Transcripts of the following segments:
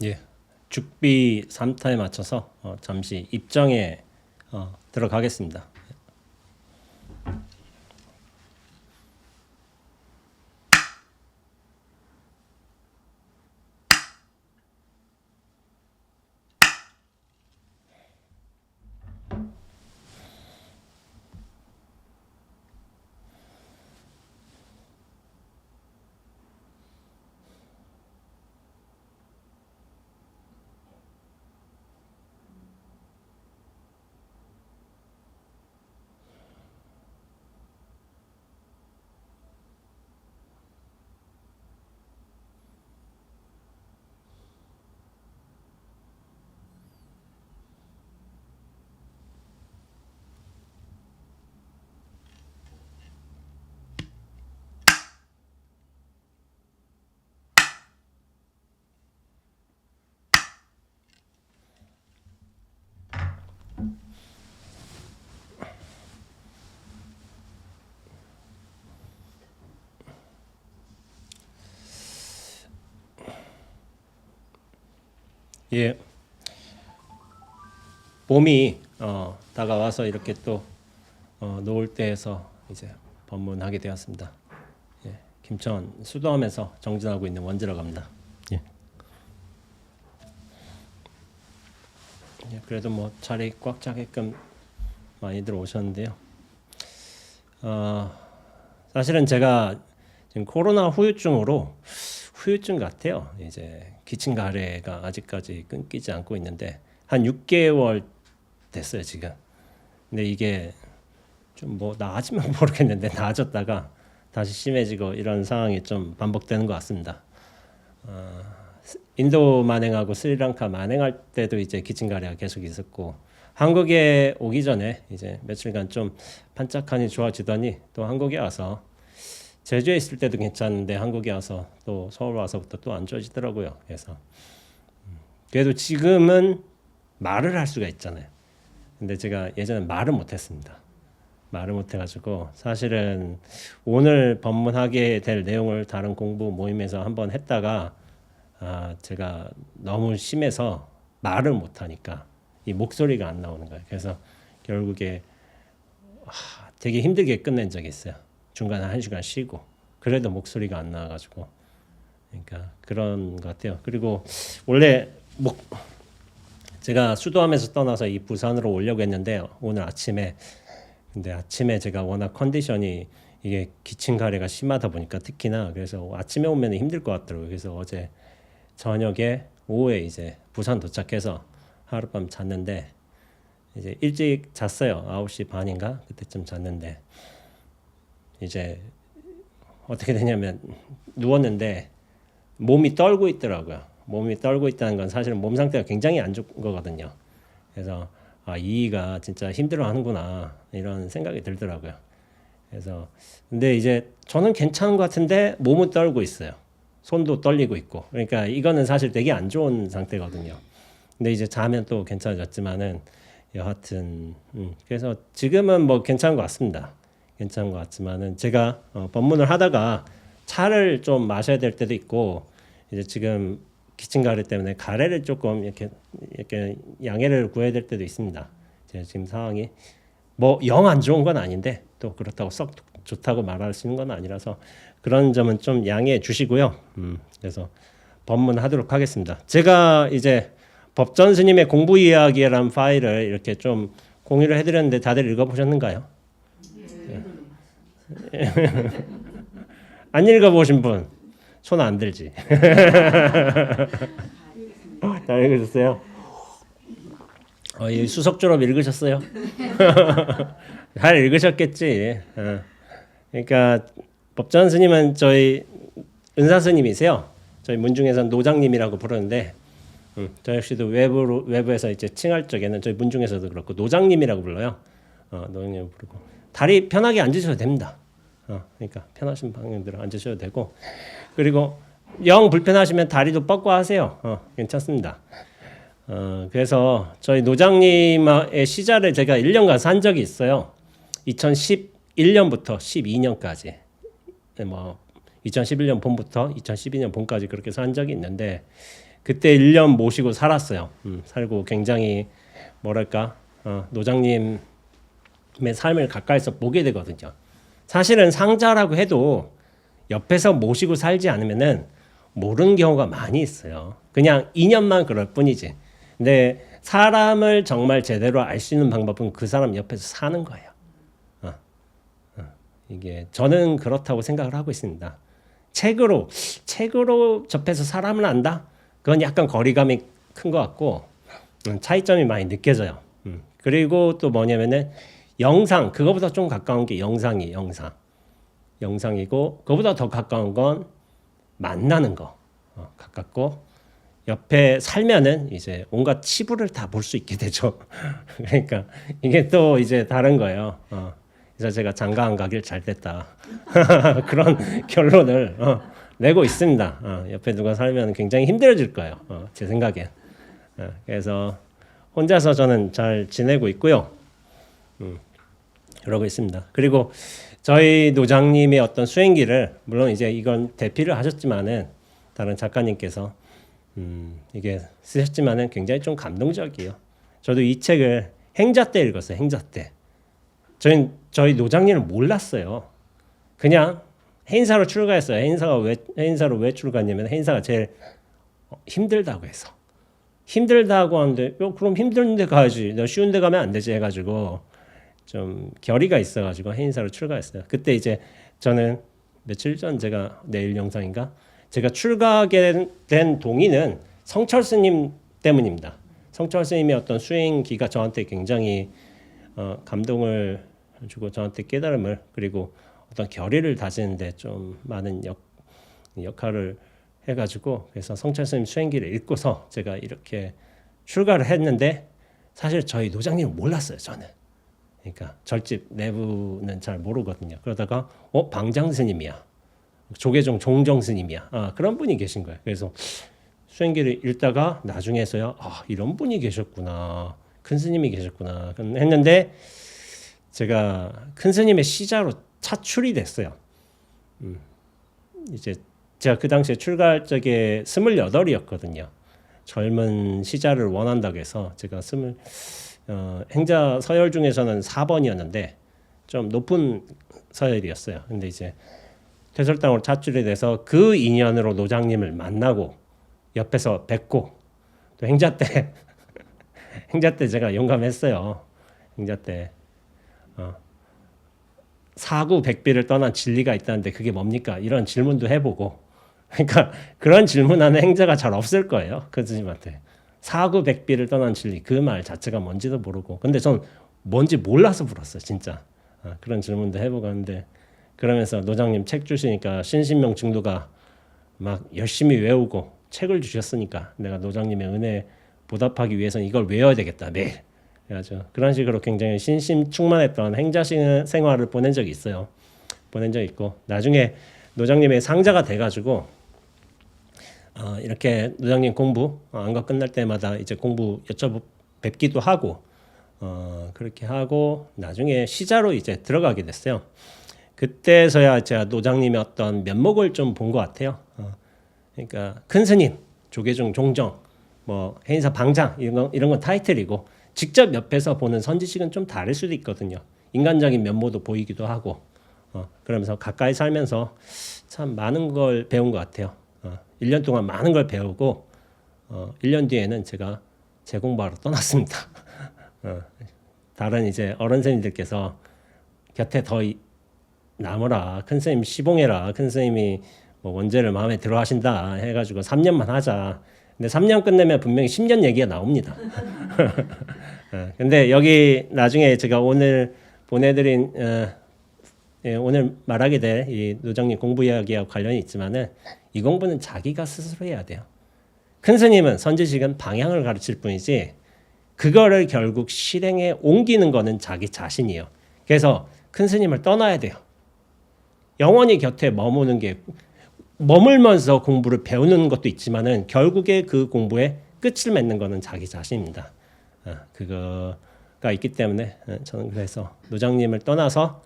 예, 죽비 3타에 맞춰서 잠시 입정에 들어가겠습니다. 예, 봄이 다가와서 이렇게 또 노을 때에서 이제 법문하게 되었습니다. 예, 김천 수도함에서 정진하고 있는 원지라고 합니다. 예. 예, 그래도 뭐 자리 꽉 차게끔 많이들 오셨는데요. 사실은 제가 지금 코로나 후유증 같아요. 이제 기침 가래가 아직까지 끊기지 않고 있는데 한 6개월 됐어요 지금. 근데 이게 좀 뭐 나아지면 모르겠는데 나아졌다가 다시 심해지고 이런 상황이 좀 반복되는 것 같습니다. 인도 만행하고 스리랑카 만행할 때도 이제 기침 가래가 계속 있었고 한국에 오기 전에 이제 며칠간 좀 반짝하니 좋아지더니 또 한국에 와서 제주에 있을 때도 괜찮은데 한국에 와서 또 서울 와서부터 또 안 좋아지더라고요. 그래서 그래도 지금은 말을 할 수가 있잖아요. 근데 제가 예전에 말을 못했습니다. 말을 못해가지고 사실은 오늘 법문하게 될 내용을 다른 공부 모임에서 한번 했다가 제가 너무 심해서 말을 못하니까 이 목소리가 안 나오는 거예요. 그래서 결국에 되게 힘들게 끝낸 적이 있어요. 중간에 1시간 쉬고 그래도 목소리가 안 나와가지고 그러니까 그런 것 같아요. 그리고 원래 제가 수도함에서 떠나서 이 부산으로 오려고 했는데 오늘 아침에 근데 아침에 제가 워낙 컨디션이 이게 기침 가래가 심하다 보니까 특히나 그래서 아침에 오면 힘들 것 같더라고요. 그래서 어제 저녁에 오후에 이제 부산 도착해서 하룻밤 잤는데 이제 일찍 잤어요. 9시 반인가 그때쯤 잤는데 이제 어떻게 되냐면 누웠는데 몸이 떨고 있더라고요. 몸이 떨고 있다는 건 사실은 몸 상태가 굉장히 안 좋은 거거든요. 그래서 이이가 진짜 힘들어하는구나 이런 생각이 들더라고요. 그래서 근데 이제 저는 괜찮은 것 같은데 몸은 떨고 있어요. 손도 떨리고 있고 그러니까 이거는 사실 되게 안 좋은 상태거든요. 근데 이제 자면 또 괜찮아졌지만은 여하튼 그래서 지금은 뭐 괜찮은 것 같습니다. 괜찮은 것 같지만은 제가 법문을 하다가 차를 좀 마셔야 될 때도 있고 이제 지금 기침 가래 때문에 가래를 조금 이렇게 양해를 구해야 될 때도 있습니다. 제가 지금 상황이 뭐 영 안 좋은 건 아닌데 또 그렇다고 썩 좋다고 말할 수 있는 건 아니라서 그런 점은 좀 양해해 주시고요. 그래서 법문하도록 하겠습니다. 제가 이제 법전 스님의 공부 이야기라는 파일을 이렇게 좀 공유를 해드렸는데 다들 읽어보셨는가요? 안 읽어보신 분 손 안 들지? 다 읽으셨어요? 이 수석 졸업 읽으셨어요? 잘 읽으셨겠지. 그러니까 법전 스님은 저희 은사 스님이세요. 저희 문중에서는 노장님이라고 부르는데 저 역시도 외부에서 이제 칭할 적에는 저희 문중에서도 그렇고 노장님이라고 불러요. 노장님 부르고 다리 편하게 앉으셔도 됩니다. 그러니까 편하신 방향대로 앉으셔도 되고 그리고 영 불편하시면 다리도 뻗고 하세요. 괜찮습니다. 그래서 저희 노장님의 시자를 제가 1년간 산 적이 있어요. 2011년부터 12년까지 뭐 2011년 봄부터 2012년 봄까지 그렇게 산 적이 있는데 그때 1년 모시고 살았어요. 살고 굉장히 뭐랄까 노장님의 삶을 가까이서 보게 되거든요. 사실은 상자라고 해도 옆에서 모시고 살지 않으면은 모르는 경우가 많이 있어요. 그냥 인연만 그럴 뿐이지. 근데 사람을 정말 제대로 알 수 있는 방법은 그 사람 옆에서 사는 거예요. 이게 저는 그렇다고 생각을 하고 있습니다. 책으로 접해서 사람을 안다? 그건 약간 거리감이 큰 것 같고 차이점이 많이 느껴져요. 그리고 또 뭐냐면은 영상, 그거보다 좀 가까운 게 영상이고 그거보다 더 가까운 건 만나는 거 가깝고 옆에 살면은 이제 온갖 치부를 다 볼 수 있게 되죠. 그러니까 이게 또 이제 다른 거예요. 그래서 제가 장가 안 가길 잘 됐다. 그런 결론을 내고 있습니다. 옆에 누가 살면 굉장히 힘들어질 거예요. 제 생각엔. 그래서 혼자서 저는 잘 지내고 있고요. 그러고 있습니다. 그리고 저희 노장님의 어떤 수행기를 물론 이제 이건 대피를 하셨지만은 다른 작가님께서 이게 쓰셨지만은 굉장히 좀 감동적이에요. 저도 이 책을 행자 때 읽었어요. 행자 때. 저희 노장님을 몰랐어요. 그냥 해인사로 출가했어요. 해인사로 왜 출가했냐면 해인사가 제일 힘들다고 해서. 힘들다고 하는데 그럼 힘든 데 가야지. 너 쉬운 데 가면 안 되지 해가지고 좀 결의가 있어가지고 해인사로 출가했어요. 그때 이제 저는 며칠 전 제가 내일 영상인가 제가 출가하게 된 동의는 성철 스님 때문입니다. 성철 스님의 어떤 수행기가 저한테 굉장히 감동을 주고 저한테 깨달음을 그리고 어떤 결의를 다지는데 좀 많은 역할을 해가지고 그래서 성철 스님 수행기를 읽고서 제가 이렇게 출가를 했는데 사실 저희 노장님은 몰랐어요. 저는. 그러니까 절집 내부는 잘 모르거든요. 그러다가 방장 스님이야. 조계종 종정 스님이야. 그런 분이 계신 거예요. 그래서 수행기를 읽다가 나중에서야 이런 분이 계셨구나. 큰 스님이 계셨구나. 했는데 제가 큰 스님의 시자로 차출이 됐어요. 이제 제가 그 당시에 출가할 적에 28이었거든요. 젊은 시자를 원한다고 해서 제가 행자 서열 중에서는 4번이었는데 좀 높은 서열이었어요. 근데 이제 퇴솔당으로 차출이 돼서 그 인연으로 노장님을 만나고 옆에서 뵙고 또 행자 때 제가 용감했어요. 행자 때 사구 백비를 떠난 진리가 있다는데 그게 뭡니까? 이런 질문도 해보고 그러니까 그런 질문하는 행자가 잘 없을 거예요. 그 스님한테 사구 백비를 떠난 진리 그 말 자체가 뭔지도 모르고 근데 전 뭔지 몰라서 물었어요. 진짜 그런 질문도 해보고 하는데 그러면서 노장님 책 주시니까 신신명 증도가 막 열심히 외우고 책을 주셨으니까 내가 노장님의 은혜에 보답하기 위해서는 이걸 외워야 되겠다 매일. 그래가지고 그런 식으로 굉장히 신심 충만했던 행자 생활을 보낸 적이 있어요. 보낸 적 있고 나중에 노장님의 상자가 돼가지고 이렇게 노장님 공부 안과 끝날 때마다 이제 공부 뵙기도 하고 그렇게 하고 나중에 시자로 이제 들어가게 됐어요. 그때서야 제가 노장님의 어떤 면목을 좀 본 것 같아요. 그러니까 큰 스님, 조계종 종정, 뭐 해인사 방장 이런 건 타이틀이고 직접 옆에서 보는 선지식은 좀 다를 수도 있거든요. 인간적인 면모도 보이기도 하고 그러면서 가까이 살면서 참 많은 걸 배운 것 같아요. 1년 동안 많은 걸 배우고 1년 뒤에는 제가 재공부하러 떠났습니다. 다른 이제 어른 스님들께서 곁에 더 남으라, 큰 스님 시봉해라, 큰 스님이 뭐 원제를 마음에 들어 하신다 해가지고 3년만 하자. 근데 3년 끝내면 분명히 10년 얘기가 나옵니다. 근데 여기 나중에 제가 오늘 보내드린 오늘 말하게 될 이 노장님 공부 이야기와 관련이 있지만은 이 공부는 자기가 스스로 해야 돼요. 큰 스님은 선지식은 방향을 가르칠 뿐이지 그거를 결국 실행에 옮기는 거는 자기 자신이에요. 그래서 큰 스님을 떠나야 돼요. 영원히 곁에 머물면서 공부를 배우는 것도 있지만은 결국에 그 공부에 끝을 맺는 거는 자기 자신입니다. 그거가 있기 때문에 저는 그래서 노장님을 떠나서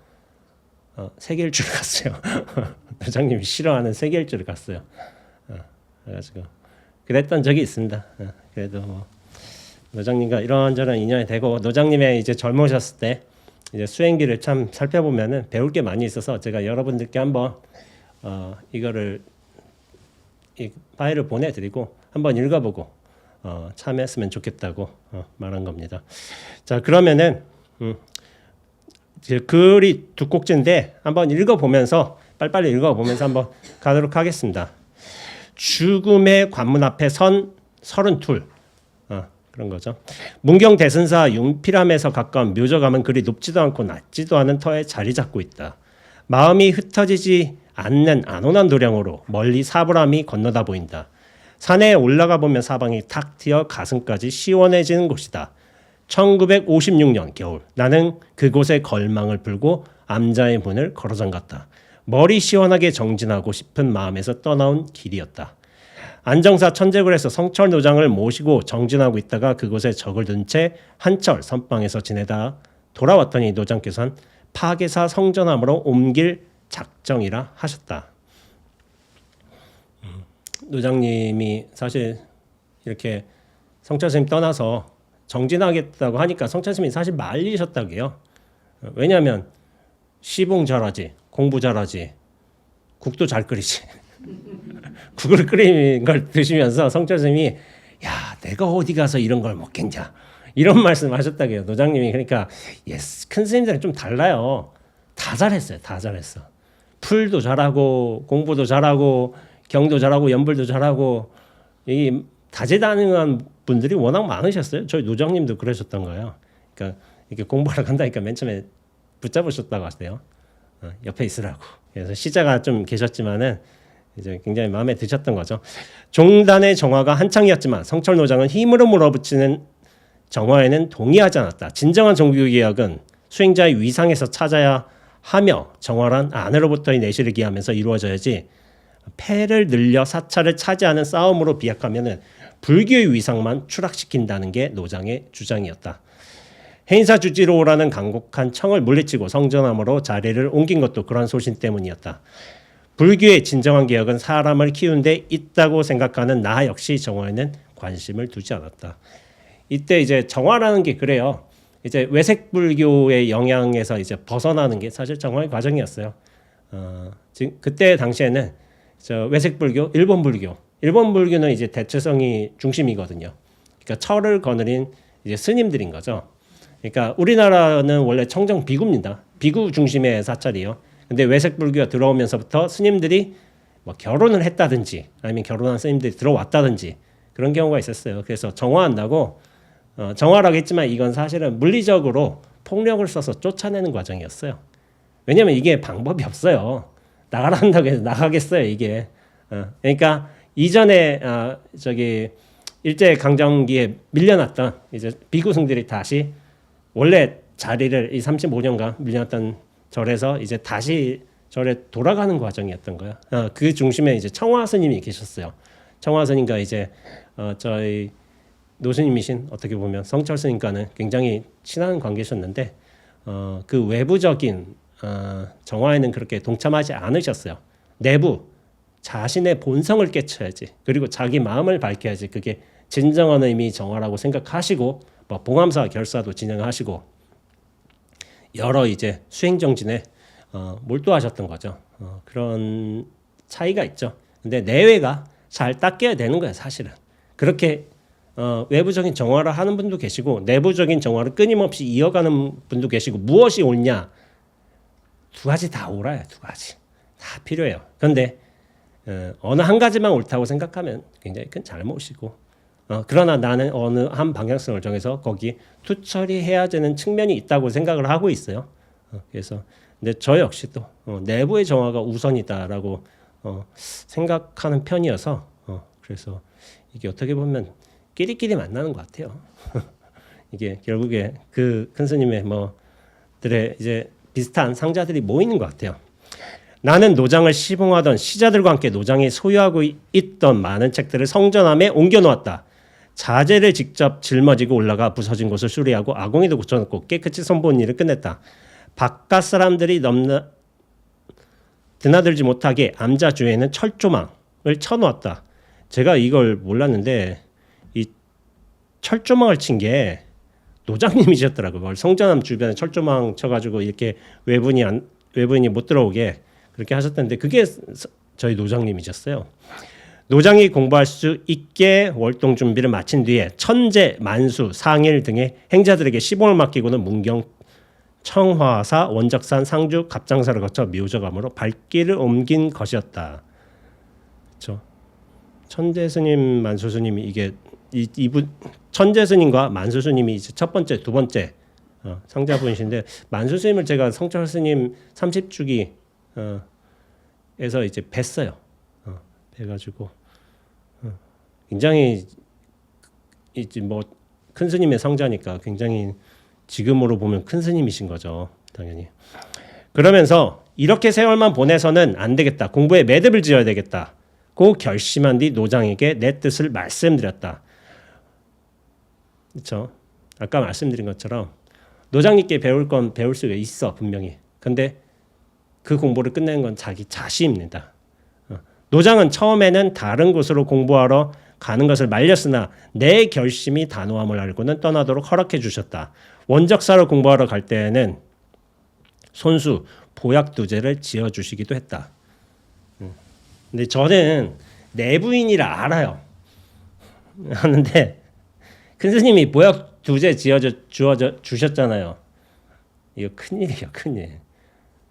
세계일주를 갔어요. 노장님이 싫어하는 세계일주를 갔어요. 그래가지고 그랬던 적이 있습니다. 그래도 뭐 노장님과 이런저런 인연이 되고 노장님의 이제 젊으셨을 때 이제 수행기를 참 살펴보면은 배울 게 많이 있어서 제가 여러분들께 한번 이거를 이 파일을 보내드리고 한번 읽어보고 참여했으면 좋겠다고 말한 겁니다. 자 그러면은 이제 글이 두 꼭지인데 한번 읽어보면서 빨리빨리 읽어보면서 한번 가도록 하겠습니다. 죽음의 관문 앞에 선 32 그런 거죠. 문경 대승사 융필함에서 가까운 묘저감은 그리 높지도 않고 낮지도 않은 터에 자리 잡고 있다. 마음이 흩어지지 않는 안온한 도량으로 멀리 사부람이 건너다 보인다. 산에 올라가 보면 사방이 탁 트여 가슴까지 시원해지는 곳이다. 1956년 겨울 나는 그곳에 걸망을 풀고 암자의 문을 걸어 잠갔다. 머리 시원하게 정진하고 싶은 마음에서 떠나온 길이었다. 안정사 천재굴에서 성철 노장을 모시고 정진하고 있다가 그곳에 적을 둔 채 한철 선방에서 지내다 돌아왔더니 노장께서는 파괴사 성전함으로 옮길 작정이라 하셨다. 노장님이 사실 이렇게 성철 스님 떠나서 정진하겠다고 하니까 성철 스님이 사실 말리셨다고요. 왜냐하면 시봉 잘하지, 공부 잘하지, 국도 잘 끓이지. 국을 끓이는 걸 드시면서 성철 스님이 야 내가 어디 가서 이런 걸 먹겠냐 이런 말씀하셨다고요. 노장님이 그러니까 큰 스님들은 좀 달라요. 다 잘했어요. 다 잘했어. 풀도 잘하고 공부도 잘하고 경도 잘하고 연불도 잘하고 이 다재다능한 분들이 워낙 많으셨어요. 저희 노장님도 그러셨던 거예요. 그러니까 이렇게 공부하러 간다니까 맨 처음에 붙잡으셨다고 하세요. 옆에 있으라고. 그래서 시자가 좀 계셨지만은 이제 굉장히 마음에 드셨던 거죠. 종단의 정화가 한창이었지만 성철 노장은 힘으로 몰아붙이는 정화에는 동의하지 않았다. 진정한 종교개혁은 수행자의 위상에서 찾아야 하며 정화란 안으로부터의 내실을 기하면서 이루어져야지 폐를 늘려 사찰을 차지하는 싸움으로 비약하면은 불교의 위상만 추락시킨다는 게 노장의 주장이었다. 해인사 주지로 오라는 간곡한 청을 물리치고 성전함으로 자리를 옮긴 것도 그런 소신 때문이었다. 불교의 진정한 개혁은 사람을 키우는 데 있다고 생각하는 나 역시 정화에는 관심을 두지 않았다. 이때 이제 정화라는 게 그래요. 이제 외색 불교의 영향에서 이제 벗어나는 게 사실 정화의 과정이었어요. 지금 그때 당시에는 저 외색 불교, 일본 불교는 이제 대체성이 중심이거든요. 그러니까 철을 거느린 이제 스님들인 거죠. 그러니까 우리나라는 원래 청정 비구입니다. 비구 중심의 사찰이요. 근데 외색 불교가 들어오면서부터 스님들이 뭐 결혼을 했다든지 아니면 결혼한 스님들이 들어왔다든지 그런 경우가 있었어요. 그래서 정화한다고 정화라고 했지만 이건 사실은 물리적으로 폭력을 써서 쫓아내는 과정이었어요. 왜냐하면 이게 방법이 없어요. 나가라 한다고 해서 나가겠어요 이게. 그러니까 이전에 저기 일제 강점기에 밀려났던 이제 비구승들이 다시 원래 자리를 이 35년간 밀려났던 절에서 이제 다시 절에 돌아가는 과정이었던 거예요. 그 중심에 이제 청화 스님이 계셨어요. 청화 스님과 이제 저희 노스님이신 어떻게 보면 성철 스님과는 굉장히 친한 관계셨는데 그 외부적인 정화에는 그렇게 동참하지 않으셨어요. 내부 자신의 본성을 깨쳐야지. 그리고 자기 마음을 밝혀야지. 그게 진정한 의미 정화라고 생각하시고 뭐 봉암사 결사도 진행하시고 여러 이제 수행 정진에 몰두하셨던 거죠. 그런 차이가 있죠. 근데 내외가 잘 닦여야 되는 거예요, 사실은. 그렇게 외부적인 정화를 하는 분도 계시고 내부적인 정화를 끊임없이 이어가는 분도 계시고 무엇이 옳냐? 두 가지 다 옳아요. 두 가지 다 필요해요. 그런데 어느 한 가지만 옳다고 생각하면 굉장히 큰 잘못이고 그러나 나는 어느 한 방향성을 정해서 거기 투철이해야 되는 측면이 있다고 생각을 하고 있어요. 그래서 근데 저 역시도 내부의 정화가 우선이다라고 생각하는 편이어서 그래서 이게 어떻게 보면 끼리끼리 만나는 것 같아요. 이게 결국에 그 큰 스님의 뭐들의 이제 비슷한 상자들이 모이는 것 같아요. 나는 노장을 시봉하던 시자들과 함께 노장이 소유하고 있던 많은 책들을 성전함에 옮겨놓았다. 자재를 직접 짊어지고 올라가 부서진 곳을 수리하고 아궁이도 고쳐놓고 깨끗이 손본 일을 끝냈다. 바깥 사람들이 드나들지 못하게 암자 주위에는 철조망을 쳐놓았다. 제가 이걸 몰랐는데 이 철조망을 친 게 노장님이셨더라고요. 성전함 주변에 철조망 쳐가지고 이렇게 외부인이 못 들어오게 그렇게 하셨던데 그게 저희 노장님이셨어요. 노장이 공부할 수 있게 월동 준비를 마친 뒤에 천재, 만수, 상일 등의 행자들에게 시봉을 맡기고는 문경, 청화사, 원적산, 상주, 갑장사를 거쳐 묘저감으로 발길을 옮긴 것이었다. 그렇죠? 천재 스님, 만수 스님이 이게 이분 천재 스님과 만수 스님이 이제 첫 번째, 두 번째 상자분이신데 만수 스님을 제가 성철 스님 30주기 에서 이제 뵀어요. 뵈가지고 굉장히 이제 뭐 큰 스님의 성자니까 굉장히 지금으로 보면 큰 스님이신 거죠, 당연히. 그러면서 이렇게 세월만 보내서는 안 되겠다. 공부에 매듭을 지어야 되겠다. 고 결심한 뒤 노장에게 내 뜻을 말씀드렸다. 그렇죠? 아까 말씀드린 것처럼 노장님께 배울 건 배울 수가 있어 분명히. 근데 그 공부를 끝내는 건 자기 자신입니다. 노장은 처음에는 다른 곳으로 공부하러 가는 것을 말렸으나 내 결심이 단호함을 알고는 떠나도록 허락해 주셨다. 원적사로 공부하러 갈 때에는 손수 보약두제를 지어주시기도 했다. 근데 저는 내부인이라 알아요. 하는데 큰 스님이 보약두제 주셨잖아요. 이거 큰일이에요, 큰일.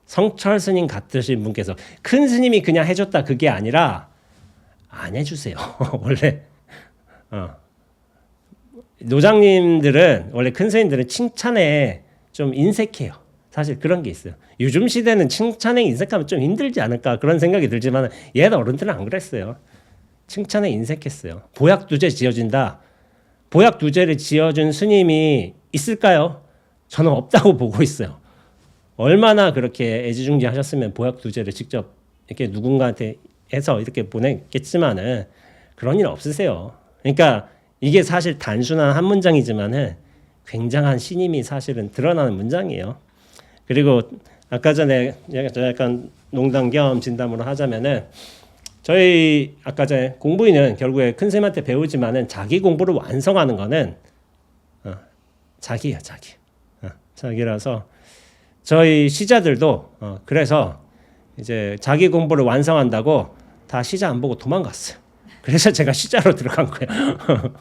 성철 스님 같으신 분께서 큰 스님이 그냥 해줬다 그게 아니라 안 해주세요. 원래 노장님들은 원래 큰 스님들은 칭찬에 좀 인색해요. 사실 그런 게 있어요. 요즘 시대는 칭찬에 인색하면 좀 힘들지 않을까 그런 생각이 들지만 옛 어른들은 안 그랬어요. 칭찬에 인색했어요. 보약두제 지어준다. 보약두제를 지어준 스님이 있을까요? 저는 없다고 보고 있어요. 얼마나 그렇게 애지중지하셨으면 보약두제를 직접 이렇게 누군가한테 해서 이렇게 보냈겠지만은 그런 일 없으세요. 그러니까 이게 사실 단순한 한 문장이지만은 굉장한 신임이 사실은 드러나는 문장이에요. 그리고 아까 전에 약간 농담 겸 진담으로 하자면은 저희 아까 전에 공부인은 결국에 큰 쌤한테 배우지만은 자기 공부를 완성하는 거는 자기야 자기. 자기라서 저희 시자들도 그래서 이제 자기 공부를 완성한다고 다 시자 안 보고 도망갔어요. 그래서 제가 시자로 들어간 거예요.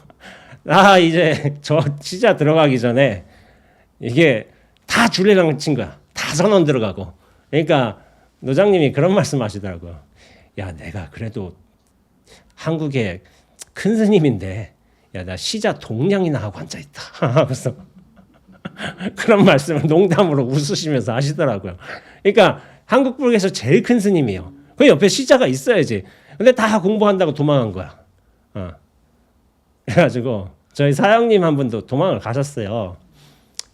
이제 저 시자 들어가기 전에 이게 다 줄레랑 친 거야. 다 선언 들어가고. 그러니까 노장님이 그런 말씀하시더라고요. 야, 내가 그래도 한국의 큰 스님인데, 야, 나 시자 동량이나 하고 앉아 있다. 그래서 그런 말씀을 농담으로 웃으시면서 하시더라고요. 그러니까 한국불교에서 제일 큰 스님이에요. 그 옆에 시자가 있어야지. 근데 다 공부한다고 도망간 거야. 그래가지고 저희 사장님 한 분도 도망을 가셨어요.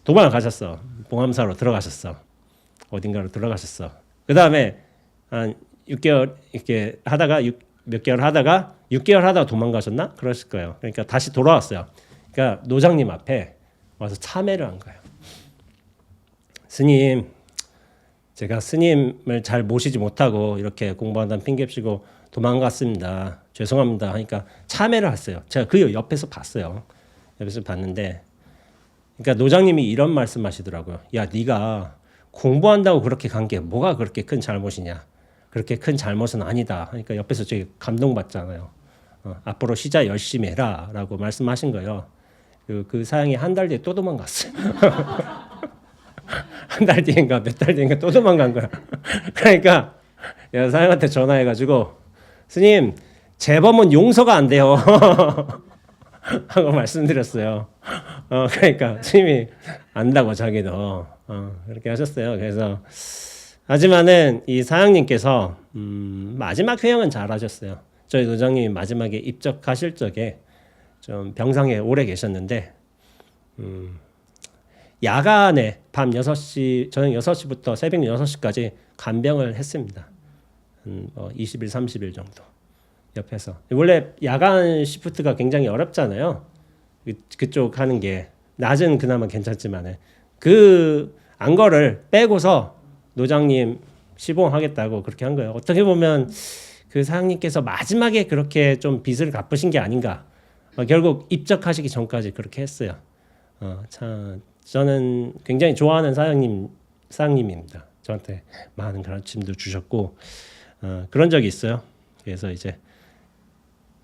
도망을 가셨어. 봉암사로 들어가셨어. 어딘가로 들어가셨어. 그 다음에 한 6개월 이렇게 하다가 몇 개월 하다가 6개월 하다가 도망가셨나? 그랬을 거예요. 그러니까 다시 돌아왔어요. 그러니까 노장님 앞에 와서 참회를 한 거예요. 스님, 제가 스님을 잘 모시지 못하고 이렇게 공부한다는 핑계치고 도망갔습니다. 죄송합니다. 하니까 참회를 했어요. 제가 그 옆에서 봤어요. 옆에서 봤는데, 그러니까 노장님이 이런 말씀하시더라고요. 야, 네가 공부한다고 그렇게 간 게 뭐가 그렇게 큰 잘못이냐? 그렇게 큰 잘못은 아니다. 그러니까 옆에서 되게 감동받잖아요. 앞으로 시자 열심히 해라라고 말씀하신 거예요. 그 사양이 한 달 뒤에 또 도망갔어요. 한 달 뒤인가 몇 달 뒤인가 또 도망간 거야. 그러니까 내가 사양한테 전화해가지고 스님 재범은 용서가 안 돼요. 하고 말씀드렸어요. 그러니까 스님이 안다고 자기도 그렇게 하셨어요. 그래서 하지만은 이 사장님께서 마지막 회양은 잘하셨어요. 저희 노장님이 마지막에 입적하실 적에 좀 병상에 오래 계셨는데 야간에 밤 6시 저녁 6시부터 새벽 6시까지 간병을 했습니다. 20일 30일 정도 옆에서. 원래 야간 시프트가 굉장히 어렵잖아요. 그쪽 하는 게 낮은 그나마 괜찮지만은 그 안거를 빼고서 노장님 시봉하겠다고 그렇게 한 거예요. 어떻게 보면 그 사장님께서 마지막에 그렇게 좀 빚을 갚으신 게 아닌가. 결국 입적하시기 전까지 그렇게 했어요. 참 저는 굉장히 좋아하는 사장님입니다. 저한테 많은 가르침도 주셨고 그런 적이 있어요. 그래서 이제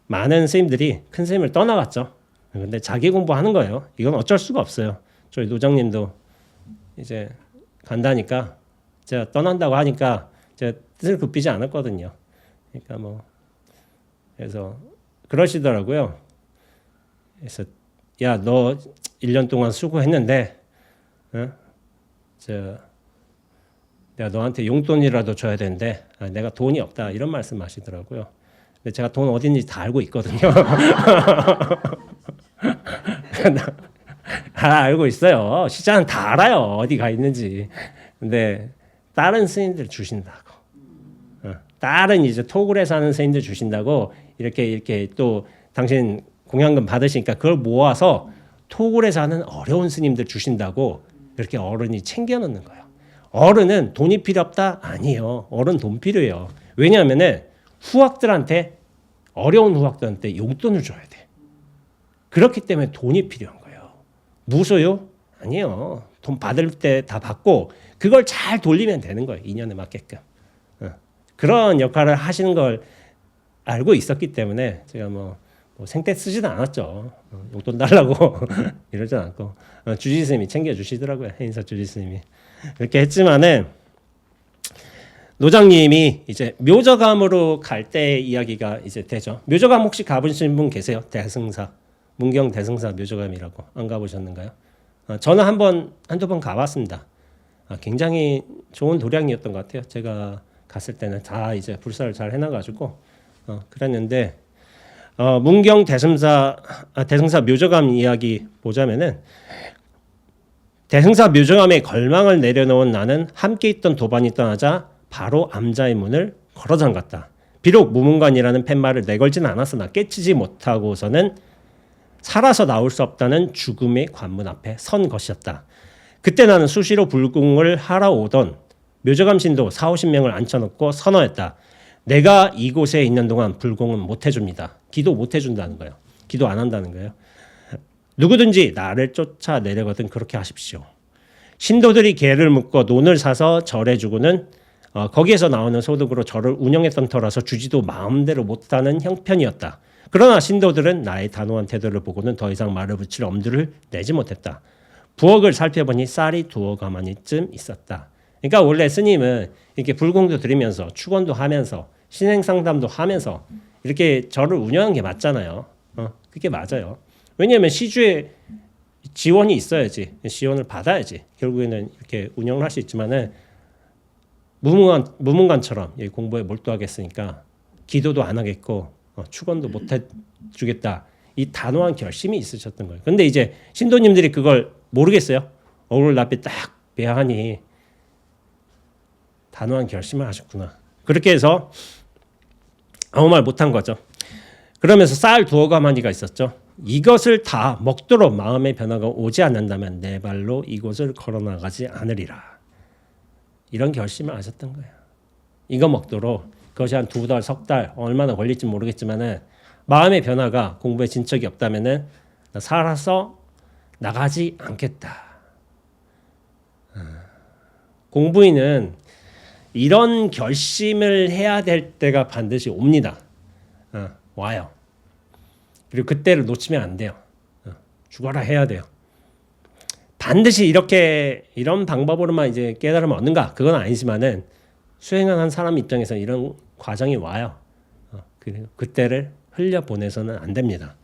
많은 스님들이 큰 스님을 떠나갔죠. 근데 자기 공부하는 거예요. 이건 어쩔 수가 없어요. 저희 노장님도 이제 간다니까 제가 떠난다고 하니까 제가 뜻을 굽히지 않았거든요. 그러니까 뭐 그래서 그러시더라고요. 그래서 야, 너 1년 동안 수고했는데 내가 너한테 용돈이라도 줘야 되는데 내가 돈이 없다 이런 말씀하시더라고요. 근데 제가 돈 어딘지 다 알고 있거든요. 다 알고 있어요. 시장은 다 알아요. 어디가 있는지. 근데 다른 스님들 주신다고. 다른 이제 토굴에 사는 스님들 주신다고 이렇게 또 당신 공양금 받으시니까 그걸 모아서 토굴에 사는 어려운 스님들 주신다고 이렇게 어른이 챙겨놓는 거예요. 어른은 돈이 필요 없다? 아니에요. 어른 돈 필요해요. 왜냐하면은 후학들한테 어려운 후학들한테 용돈을 줘야 돼. 그렇기 때문에 돈이 필요한 거예요. 무소요? 아니에요. 돈 받을 때 다 받고 그걸 잘 돌리면 되는 거예요. 인연에 맞게끔. 그런 역할을 하시는 걸 알고 있었기 때문에 제가 뭐 생떼 쓰지도 않았죠. 용돈 달라고 이러진 않고 주지스님이 챙겨주시더라고요. 해인사 주지스님이. 이렇게 했지만은 노장님이 이제 묘저감으로 갈 때 이야기가 이제 되죠. 묘저감 혹시 가보신 분 계세요? 대승사, 문경 대승사 묘저감이라고 안 가보셨는가요? 저는 한두 번 가봤습니다. 굉장히 좋은 도량이었던 것 같아요. 제가 갔을 때는 다 이제 불사를 잘 해놔가지고 그랬는데 문경 대승사 묘저감 이야기 보자면은 대승사 묘저감에 걸망을 내려놓은 나는 함께 있던 도반이 떠나자 바로 암자의 문을 걸어 잠갔다. 비록 무문관이라는 팻말을 내걸지는 않았으나 깨치지 못하고서는 살아서 나올 수 없다는 죽음의 관문 앞에 선 것이었다. 그때 나는 수시로 불궁을 하러 오던 묘저감 신도 40-50명을 앉혀놓고 선언했다. 내가 이곳에 있는 동안 불공은 못 해줍니다. 기도 못 해준다는 거예요. 기도 안 한다는 거예요. 누구든지 나를 쫓아내려거든 그렇게 하십시오. 신도들이 개를 묶어 논을 사서 절해주고는 거기에서 나오는 소득으로 절을 운영했던 터라서 주지도 마음대로 못하는 형편이었다. 그러나 신도들은 나의 단호한 태도를 보고는 더 이상 말을 붙일 엄두를 내지 못했다. 부엌을 살펴보니 쌀이 2가마니쯤 있었다. 그러니까 원래 스님은 이렇게 불공도 드리면서 축원도 하면서 신행상담도 하면서 이렇게 절을 운영한 게 맞잖아요. 그게 맞아요. 왜냐하면 시주에 지원이 있어야지 지원을 받아야지 결국에는 이렇게 운영을 할 수 있지만은 무문관처럼 공부에 몰두하겠으니까 기도도 안 하겠고 축원도 못 해주겠다 이 단호한 결심이 있으셨던 거예요. 근데 이제 신도님들이 그걸 모르겠어요. 얼굴 낯이 딱 배하니 단호한 결심을 하셨구나. 그렇게 해서 아무 말 못한 거죠. 그러면서 쌀 2가마니가 있었죠. 이것을 다 먹도록 마음의 변화가 오지 않는다면 내 발로 이곳을 걸어나가지 않으리라. 이런 결심을 하셨던 거예요. 이거 먹도록 그것이 한 2달, 3달 얼마나 걸릴지 모르겠지만은 마음의 변화가 공부에 진척이 없다면은 나 살아서 나가지 않겠다. 공부인은 이런 결심을 해야 될 때가 반드시 옵니다. 와요. 그리고 그때를 놓치면 안 돼요. 죽어라 해야 돼요. 반드시 이런 방법으로만 이제 깨달음을 얻는가? 그건 아니지만은 수행하는 사람 입장에서 이런 과정이 와요. 그리고 그때를 흘려보내서는 안 됩니다.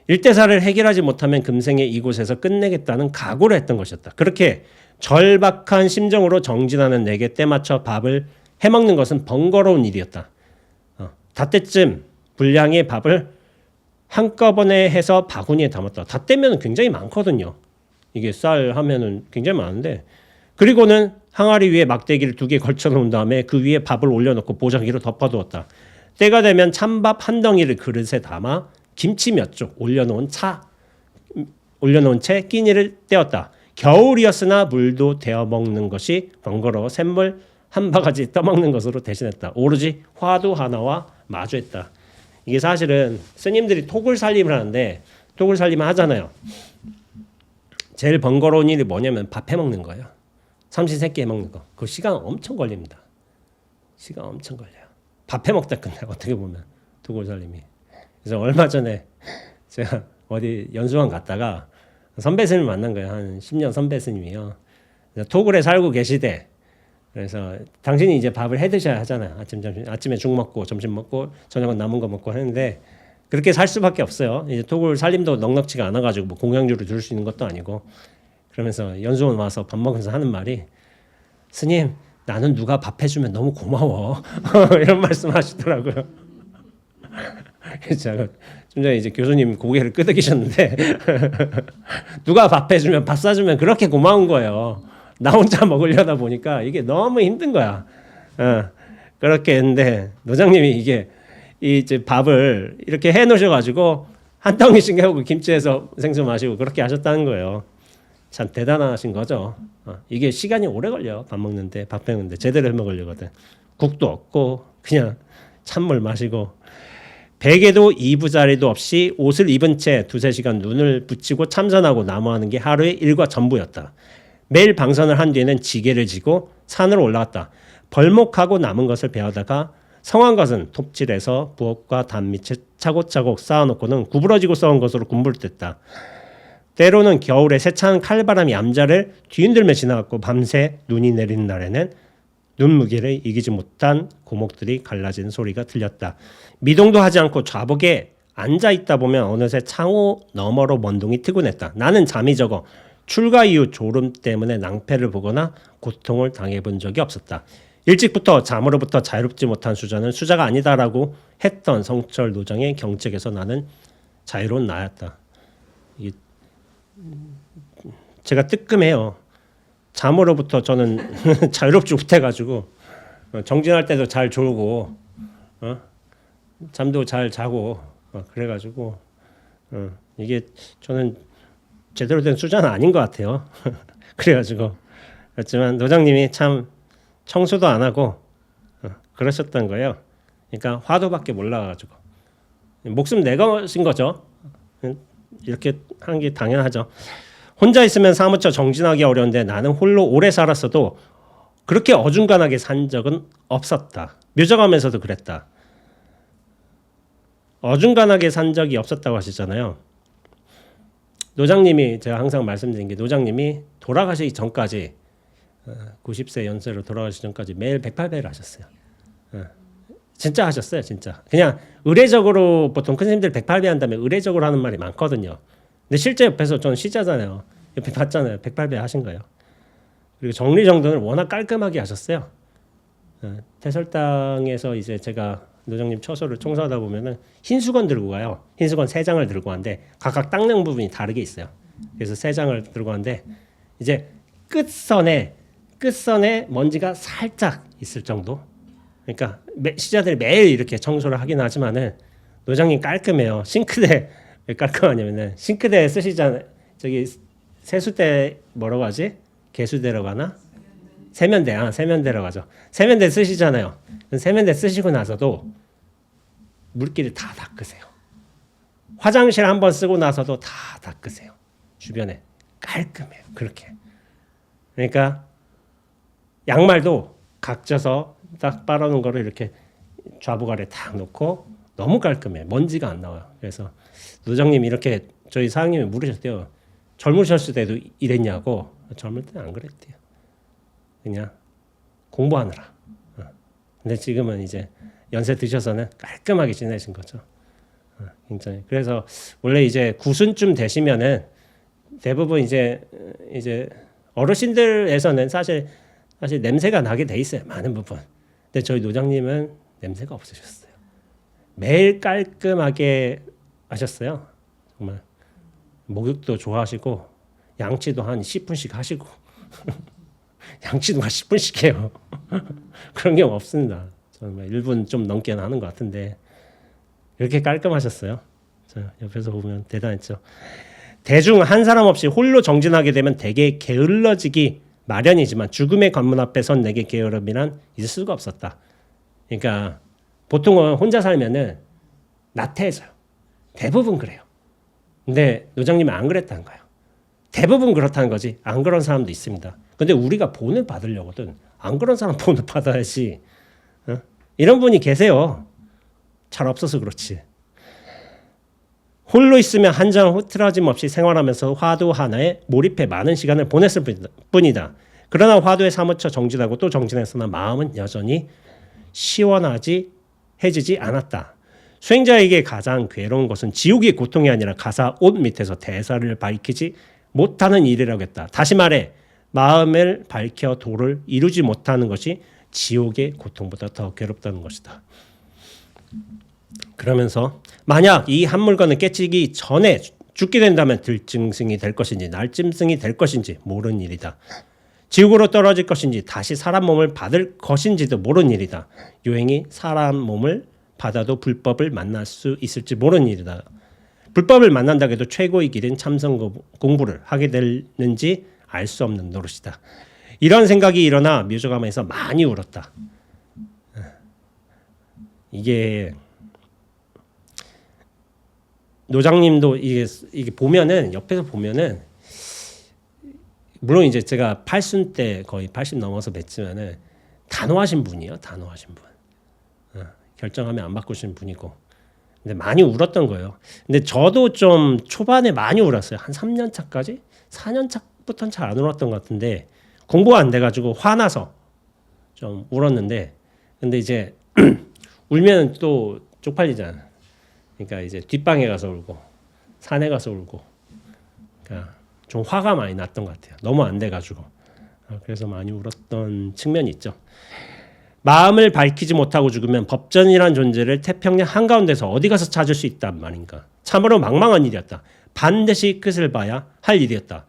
일대사를 해결하지 못하면 금생에 이곳에서 끝내겠다는 각오를 했던 것이었다. 그렇게 절박한 심정으로 정진하는 내게 때맞춰 밥을 해먹는 것은 번거로운 일이었다. 닷때쯤 분량의 밥을 한꺼번에 해서 바구니에 담았다. 닷때면 굉장히 많거든요. 이게 쌀 하면은 굉장히 많은데 그리고는 항아리 위에 막대기를 2개 걸쳐놓은 다음에 그 위에 밥을 올려놓고 보자기로 덮어두었다. 때가 되면 찬밥 한 덩이를 그릇에 담아 김치 몇 쪽 올려놓은 채 끼니를 때웠다. 겨울이었으나 물도 데워 먹는 것이 번거로워 샘물 한 바가지 떠먹는 것으로 대신했다. 오로지 화두 하나와 마주했다. 이게 사실은 스님들이 톡을 살림을 하는데 톡을 살림을 하잖아요. 제일 번거로운 일이 뭐냐면 밥 해먹는 거예요. 삼시세끼 해먹는 거. 그 시간 엄청 걸립니다. 시간 엄청 걸려요. 밥 해먹다 끝나요. 어떻게 보면 톡을 살림이. 그래서 얼마 전에 제가 어디 연수원 갔다가 선배 스님 만난 거예요. 한 10년 선배 스님이요. 토굴에 살고 계시대. 그래서 당신이 이제 밥을 해 드셔야 하잖아요. 아침 점심 아침에 죽 먹고 점심 먹고 저녁은 남은 거 먹고 하는데 그렇게 살 수밖에 없어요. 이제 토굴 살림도 넉넉치가 않아 가지고 뭐 공양주를 줄 수 있는 것도 아니고. 그러면서 연수원 와서 밥 먹으면서 하는 말이 스님 나는 누가 밥 해주면 너무 고마워. 이런 말씀 하시더라고요. 그래서 제가 좀 전에 이제 교수님 고개를 끄덕이셨는데 누가 밥 해주면 밥 사주면 그렇게 고마운 거예요. 나 혼자 먹으려다 보니까 이게 너무 힘든 거야. 그렇게 했는데 노장님이 이게 이제 밥을 이렇게 해 놓으셔가지고 한 덩이씩 해오고 김치에서 생수 마시고 그렇게 하셨다는 거예요. 참 대단하신 거죠. 이게 시간이 오래 걸려. 밥 먹는데 밥 해먹는데 제대로 해 먹으려거든. 국도 없고 그냥 찬물 마시고 베개도 이부자리도 없이 옷을 입은 채 두세 시간 눈을 붙이고 참선하고 나무하는 게 하루의 일과 전부였다. 매일 방선을 한 뒤에는 지게를 지고 산으로 올라갔다. 벌목하고 남은 것을 베어다가 성한 것은 톱질해서 부엌과 단밑에 차곡차곡 쌓아놓고는 구부러지고 썩은 것으로 군부를 뗐다. 때로는 겨울에 세찬 칼바람이 암자를 뒤흔들며 지나갔고 밤새 눈이 내리는 날에는 눈 무게를 이기지 못한 고목들이 갈라지는 소리가 들렸다. 미동도 하지 않고 좌복에 앉아있다 보면 어느새 창호 너머로 먼동이 트곤했다. 나는 잠이 적어 출가 이후 졸음 때문에 낭패를 보거나 고통을 당해본 적이 없었다. 일찍부터 잠으로부터 자유롭지 못한 수자는 수자가 아니다라고 했던 성철 노정의 경책에서 나는 자유로운 나였다. 이게 제가 뜨끔해요. 잠으로부터 저는 자유롭지 못해가지고 정진할 때도 잘 졸고 잠도 잘 자고 그래가지고 이게 저는 제대로 된 수자는 아닌 것 같아요. 그래가지고 그렇지만 노장님이 참 청소도 안 하고 그러셨던 거예요. 그러니까 화두밖에 몰라가지고 목숨 내거신 거죠. 이렇게 하는 게 당연하죠. 혼자 있으면 사무쳐 정진하기 어려운데 나는 홀로 오래 살았어도 그렇게 어중간하게 산 적은 없었다. 묘정하면서도 그랬다. 어중간하게 산 적이 없었다고 하시잖아요. 노장님이 제가 항상 말씀드린 게 노장님이 돌아가시기 전까지 90세 연세로 돌아가시기 전까지 매일 108배를 하셨어요. 진짜 하셨어요. 진짜. 그냥 의례적으로 보통 큰 스님들 108배 한다면 의례적으로 하는 말이 많거든요. 근데 실제 옆에서 저는 시자잖아요. 옆에 봤잖아요. 108배 하신 거예요. 그리고 정리정돈을 워낙 깔끔하게 하셨어요. 태설당에서 이제 제가 노장님 처소를 청소하다 보면은 흰 수건 들고 가요. 흰 수건 3장을 들고 가는데 각각 닦는 부분이 다르게 있어요. 그래서 3장을 들고 가는데 이제 끝선에 먼지가 살짝 있을 정도. 그러니까 시자들이 매일 이렇게 청소를 하긴 하지만은 노장님 깔끔해요. 싱크대 왜 깔끔하냐면은 싱크대 쓰시잖아요. 저기 세수대 뭐라고 하지? 개수대라고 하나? 세면대라고 하죠. 세면대 쓰시잖아요. 세면대 쓰시고 나서도 물기를 다 닦으세요. 화장실 한번 쓰고 나서도 다 닦으세요. 주변에 깔끔해요. 그렇게. 그러니까 양말도 각져서 딱 빨아놓은 거를 이렇게 좌복 아래 탁 놓고 너무 깔끔해. 먼지가 안 나와요. 그래서 노장님 이렇게 저희 사장님이 물으셨대요. 젊으셨을 때도 이랬냐고. 젊을 때는 안 그랬대요. 그냥 공부하느라. 근데 지금은 이제 연세 드셔서는 깔끔하게 지내신 거죠. 굉장히. 그래서 원래 이제 90쯤 되시면은 대부분 이제 어르신들에서는 사실 냄새가 나게 돼 있어요. 많은 부분. 근데 저희 노장님은 냄새가 없으셨어요. 매일 깔끔하게 하셨어요. 정말 목욕도 좋아하시고 양치도 한 10분씩 하시고 양치도 한 10분씩 해요. 그런 경우 없습니다. 정말 1분 좀 넘게는 하는 것 같은데 이렇게 깔끔하셨어요. 자, 옆에서 보면 대단했죠. 대중 한 사람 없이 홀로 정진하게 되면 대개 게을러지기 마련이지만 죽음의 관문 앞에 선 내게 게으름이란 있을 수가 없었다. 그러니까 보통은 혼자 살면은 나태해져요. 대부분 그래요. 근데 노장님은 안 그랬다는 거예요. 대부분 그렇다는 거지. 안 그런 사람도 있습니다. 근데 우리가 본을 받으려거든. 안 그런 사람 본을 받아야지. 이런 분이 계세요. 잘 없어서 그렇지. 홀로 있으면 한장 흐트러짐 없이 생활하면서 화두 하나에 몰입해 많은 시간을 보냈을 뿐이다. 그러나 화두에 사무쳐 정진하고 또 정진했으나 마음은 여전히 시원하지 해지지 않았다. 수행자에게 가장 괴로운 것은 지옥의 고통이 아니라 가사 옷 밑에서 대사를 밝히지 못하는 일이라고 했다. 다시 말해 마음을 밝혀 도를 이루지 못하는 것이 지옥의 고통보다 더 괴롭다는 것이다. 그러면서 만약 이 한 물건을 깨치기 전에 죽게 된다면 들짐승이 될 것인지 날짐승이 될 것인지 모르는 일이다. 지옥으로 떨어질 것인지 다시 사람 몸을 받을 것인지도 모르는 일이다. 요행이 사람 몸을 받아도 불법을 만날 수 있을지 모르는 일이다. 불법을 만난다고 해도 최고의 길은 참선 공부를 하게 되는지 알 수 없는 노릇이다. 이런 생각이 일어나 묘저감에서 많이 울었다. 이게 노장님도 이게 보면은 옆에서 보면은 물론 이제 제가 80 때 거의 80 넘어서 뵀지만은 단호하신 분이에요. 단호하신 분. 결정하면 안 바꾸시는 분이고. 근데 많이 울었던 거예요. 근데 저도 좀 초반에 많이 울었어요. 한 3년 차까지? 4년 차부터는 잘 안 울었던 것 같은데 공부가 안 돼가지고 화나서 좀 울었는데 근데 이제 울면 또 쪽팔리잖아. 그러니까 이제 뒷방에 가서 울고 산에 가서 울고 그러니까 좀 화가 많이 났던 것 같아요. 너무 안 돼가지고 그래서 많이 울었던 측면이 있죠. 마음을 밝히지 못하고 죽으면 법전이란 존재를 태평양 한가운데서 어디 가서 찾을 수 있단 말인가. 참으로 망망한 일이었다. 반드시 끝을 봐야 할 일이었다.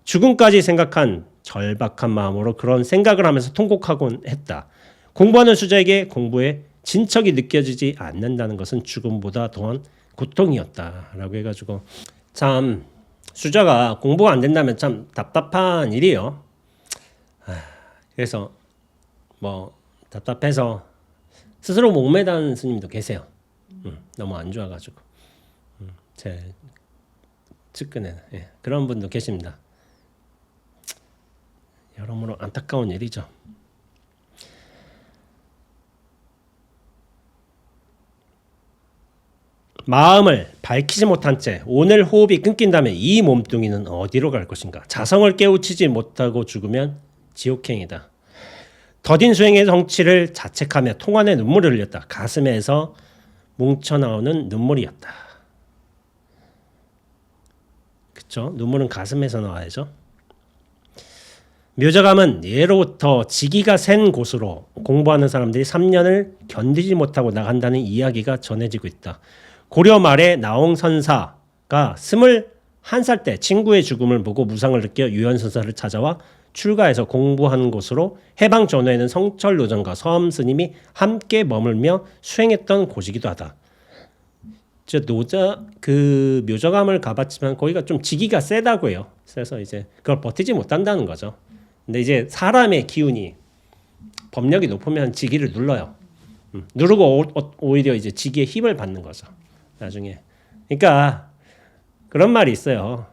죽음까지 생각한 절박한 마음으로 그런 생각을 하면서 통곡하곤 했다. 공부하는 수자에게 공부의 진척이 느껴지지 않는다는 것은 죽음보다 더한 고통이었다라고 해가지고 참 수자가 공부가 안 된다면 참 답답한 일이에요. 그래서 뭐 답답해서 스스로 목매다는 스님도 계세요. 너무 안 좋아가지고 제 측근에는 그런 분도 계십니다. 여러모로 안타까운 일이죠. 마음을 밝히지 못한 채 오늘 호흡이 끊긴다면 이 몸뚱이는 어디로 갈 것인가. 자성을 깨우치지 못하고 죽으면 지옥행이다. 더딘 수행의 성취를 자책하며 통안에 눈물을 흘렸다. 가슴에서 뭉쳐나오는 눈물이었다. 그쵸? 눈물은 가슴에서 나와야죠. 묘저감은 예로부터 지기가 센 곳으로 공부하는 사람들이 3년을 견디지 못하고 나간다는 이야기가 전해지고 있다. 고려 말에 나홍선사가 21살 때 친구의 죽음을 보고 무상을 느껴 유연선사를 찾아와 출가해서 공부하는 곳으로 해방 전후에는 성철노정과 서엄스님이 함께 머물며 수행했던 곳이기도 하다. 그 묘저감을 가봤지만 거기가 좀 지기가 세다고 해요. 그래서 이제 그걸 버티지 못한다는 거죠. 근데 이제 사람의 기운이 법력이 높으면 지기를 눌러요. 누르고 오히려 이제 지기의 힘을 받는 거죠. 나중에. 그러니까 그런 말이 있어요.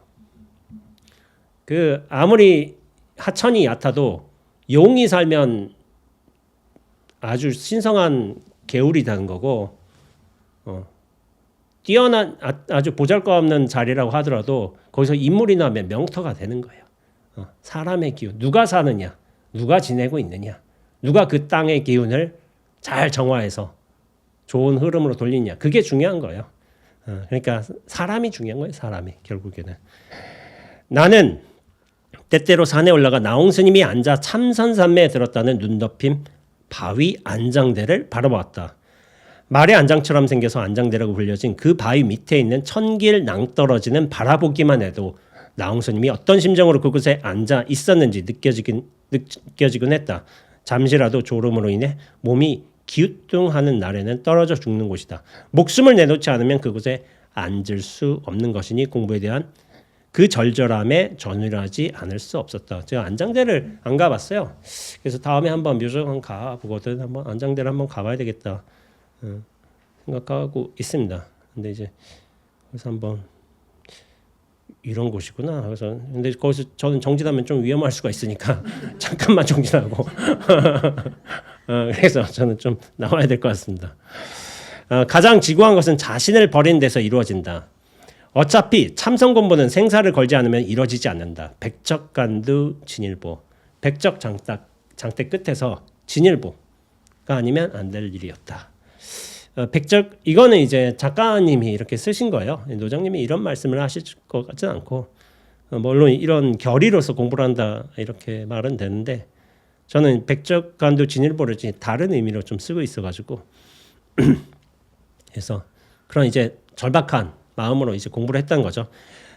그 아무리 하천이 얕아도 용이 살면 아주 신성한 개울이라는 거고 뛰어난 아주 보잘것없는 자리라고 하더라도 거기서 인물이 나면 명터가 되는 거예요. 사람의 기운, 누가 사느냐, 누가 지내고 있느냐, 누가 그 땅의 기운을 잘 정화해서 좋은 흐름으로 돌리냐, 그게 중요한 거예요. 그러니까 사람이 중요한 거예요. 사람이 결국에는. 나는 때때로 산에 올라가 나홍스님이 앉아 참선산매에 들었다는 눈 덮인 바위 안장대를 바라보았다. 말의 안장처럼 생겨서 안장대라고 불려진 그 바위 밑에 있는 천길 낭떠러지는 바라보기만 해도 나홍스님이 어떤 심정으로 그곳에 앉아 있었는지 느껴지긴 했다. 잠시라도 졸음으로 인해 몸이 기우뚱하는 날에는 떨어져 죽는 곳이다. 목숨을 내놓지 않으면 그곳에 앉을 수 없는 것이니 공부에 대한 그 절절함에 전율하지 않을 수 없었다. 제가 안장대를 안 가봤어요. 그래서 다음에 한번 묘정원 가보거든. 한번 안장대를 한번 가봐야 되겠다 생각하고 있습니다. 근데 이제 그래서 한번 이런 곳이구나. 그래서 근데 거기서 저는 정진하면 좀 위험할 수가 있으니까 잠깐만 정진하고 그래서 저는 좀 나와야 될 것 같습니다. 가장 지고한 것은 자신을 버리는 데서 이루어진다. 어차피 참선공부는 생사를 걸지 않으면 이루어지지 않는다. 백척간두 진일보. 백척 장대 끝에서 진일보가 아니면 안 될 일이었다. 백적 이거는 이제 작가님이 이렇게 쓰신 거예요. 노장님이 이런 말씀을 하실 것 같지는 않고 물론 이런 결의로서 공부를 한다 이렇게 말은 되는데 저는 백적간두 진일보를 다른 의미로 좀 쓰고 있어가지고 그래서 그런 이제 절박한 마음으로 이제 공부를 했다는 거죠.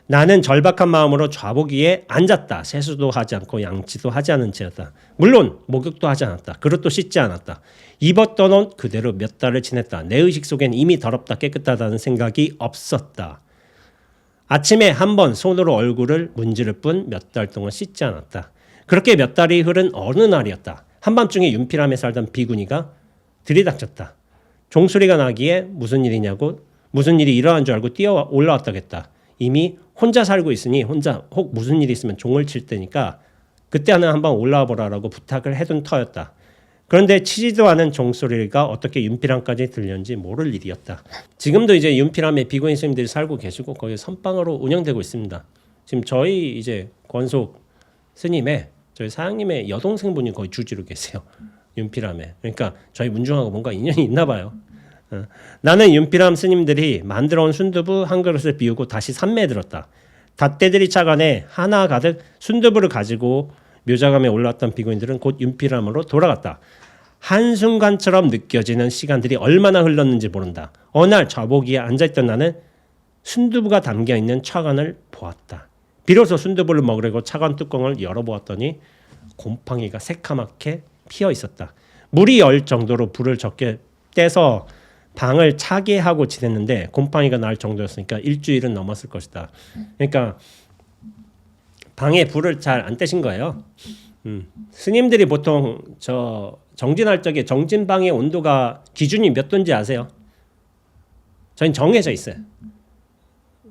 나는 절박한 마음으로 좌보기에 앉았다. 세수도 하지 않고 양치도 하지 않은 채였다. 물론 목욕도 하지 않았다. 그릇도 씻지 않았다. 입었던 옷 그대로 몇 달을 지냈다. 내 의식 속엔 이미 더럽다 깨끗하다는 생각이 없었다. 아침에 한 번 손으로 얼굴을 문지를 뿐 몇 달 동안 씻지 않았다. 그렇게 몇 달이 흐른 어느 날이었다. 한밤중에 윤피람에 살던 비구니가 들이닥쳤다. 종소리가 나기에 무슨 일이냐고 무슨 일이 일어난 줄 알고 뛰어 올라왔다겠다. 이미 혼자 살고 있으니 혼자 혹 무슨 일이 있으면 종을 칠 테니까 그때는 한번 올라와 보라라고 부탁을 해둔 터였다. 그런데 치지도 않은 종소리가 어떻게 윤피람까지 들렸는지 모를 일이었다. 지금도 이제 윤피람에 비구니 스님들이 살고 계시고 거기 선방으로 운영되고 있습니다. 지금 저희 이제 권속 스님의 저희 사장님의 여동생분이 거의 주지로 계세요. 윤피람에. 그러니까 저희 문중하고 뭔가 인연이 있나 봐요. 나는 윤피람 스님들이 만들어온 순두부 한 그릇을 비우고 다시 산매에 들었다. 닷대들이 차간에 하나 가득 순두부를 가지고 묘자감에 올라왔던 비구니들은 곧 윤피람으로 돌아갔다. 한순간처럼 느껴지는 시간들이 얼마나 흘렀는지 모른다. 어느 날 좌보기에 앉아있던 나는 순두부가 담겨있는 차관을 보았다. 비로소 순두부를 먹으려고 차관 뚜껑을 열어보았더니 곰팡이가 새카맣게 피어 있었다. 물이 열 정도로 불을 적게 떼서 방을 차게 하고 지냈는데 곰팡이가 날 정도였으니까 일주일은 넘었을 것이다. 그러니까 방에 불을 잘 안 떼신 거예요. 스님들이 보통 저 정진할 적에 정진방의 온도가 기준이 몇 도인지 아세요? 저희는 정해져 있어요.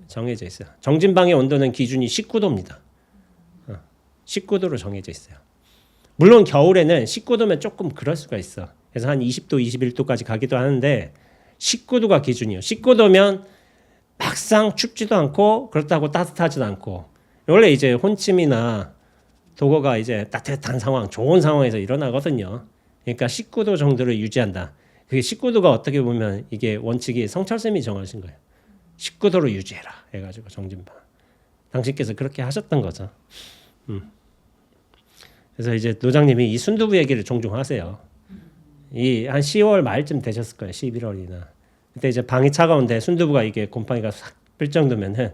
정해져 있어요. 정진방의 온도는 기준이 19도입니다. 19도로 정해져 있어요. 물론 겨울에는 19도면 조금 그럴 수가 있어. 그래서 한 20도, 21도까지 가기도 하는데 19도가 기준이에요. 19도면 막상 춥지도 않고 그렇다고 따뜻하지도 않고 원래 이제 혼침이나 도거가 이제 따뜻한 상황, 좋은 상황에서 일어나거든요. 그러니까 19도 정도를 유지한다. 그게 19도가 어떻게 보면 이게 원칙이 성철쌤이 정하신 거예요. 19도로 유지해라 해가지고 정진방. 당신께서 그렇게 하셨던 거죠. 그래서 이제 노장님이 이 순두부 얘기를 종종 하세요. 이 한 10월 말쯤 되셨을 거예요. 11월이나. 그때 이제 방이 차가운데 순두부가 이게 곰팡이가 싹 필 정도면은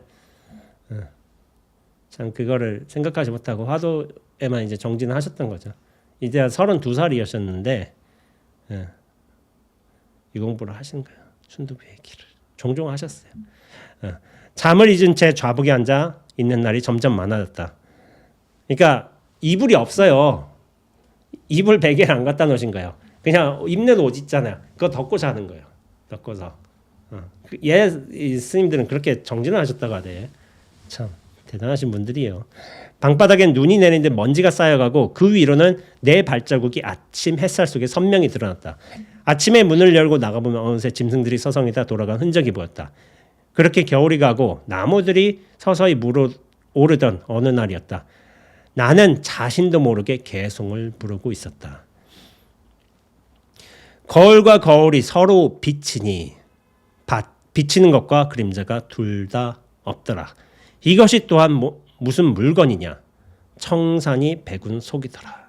참 그거를 생각하지 못하고 화도에만 이제 정진을 하셨던 거죠. 이제 32살이셨는데 이 공부를 하신 거예요. 순두부 얘기를 종종 하셨어요. 잠을 잊은 채 좌북에 앉아 있는 날이 점점 많아졌다. 그러니까 이불이 없어요. 이불 베개를 안 갖다 놓으신 거예요. 그냥 입는 옷 있잖아요. 그거 덮고 자는 거예요. 덮고서. 이 스님들은 그렇게 정진을 하셨다고 하대. 참 대단하신 분들이에요. 방바닥엔 눈이 내리는데 먼지가 쌓여가고 그 위로는 내 발자국이 아침 햇살 속에 선명히 드러났다. 아침에 문을 열고 나가보면 어느새 짐승들이 서성이다 돌아간 흔적이 보였다. 그렇게 겨울이 가고 나무들이 서서히 오르던 어느 날이었다. 나는 자신도 모르게 개송을 부르고 있었다. 거울과 거울이 서로 비치니 비치는 것과 그림자가 둘 다 없더라. 이것이 또한 무슨 물건이냐. 청산이 백운 속이더라.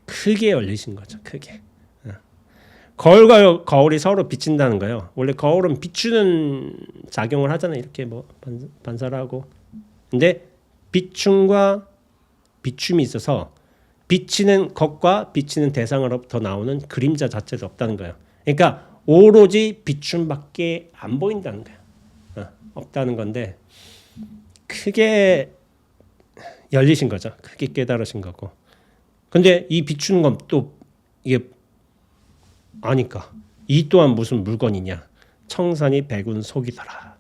크게 열리신 거죠. 크게. 거울과 거울이 서로 비친다는 거예요. 원래 거울은 비추는 작용을 하잖아요. 이렇게 뭐 반사를 하고. 근데 비춤과 비춤이 있어서 비치는 것과 비치는 대상으로부터 나오는 그림자 자체도 없다는 거예요. 그러니까 오로지 비춤밖에 안 보인다는 거야. 없다는 건데 크게 열리신 거죠. 크게 깨달으신 거고. 근데 이 비추는 건 또 이게 아니까 이 또한 무슨 물건이냐. 청산이 백운 속이더라.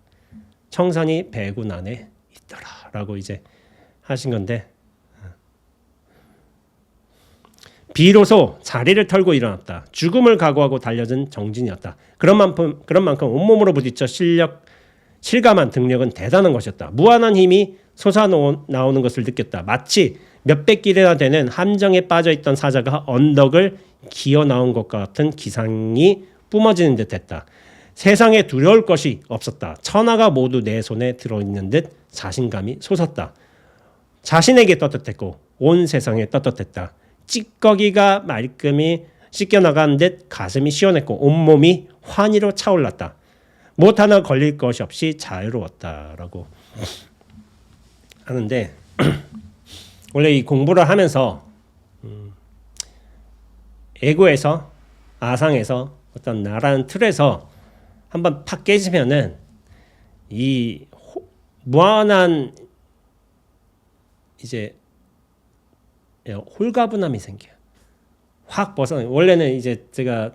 청산이 백운 안에 있더라. 라고 이제 하신 건데 비로소 자리를 털고 일어났다. 죽음을 각오하고 달려든 정진이었다. 그런 만큼 온몸으로 부딪혀 실감한 등력은 대단한 것이었다. 무한한 힘이 솟아나오는 것을 느꼈다. 마치 몇백 길이나 되는 함정에 빠져있던 사자가 언덕을 기어 나온 것과 같은 기상이 뿜어지는 듯했다. 세상에 두려울 것이 없었다. 천하가 모두 내 손에 들어있는 듯 자신감이 솟았다. 자신에게 떳떳했고 온 세상에 떳떳했다. 찌꺼기가 말끔히 씻겨나간 듯 가슴이 시원했고 온몸이 환희로 차올랐다. 못 하나 걸릴 것이 없이 자유로웠다라고 하는데 원래 이 공부를 하면서 에고에서 아상에서 어떤 나라는 틀에서 한번 팍 깨지면은 이 무한한 이제 홀가분함이 생겨요. 확 벗어나. 원래는 이제 제가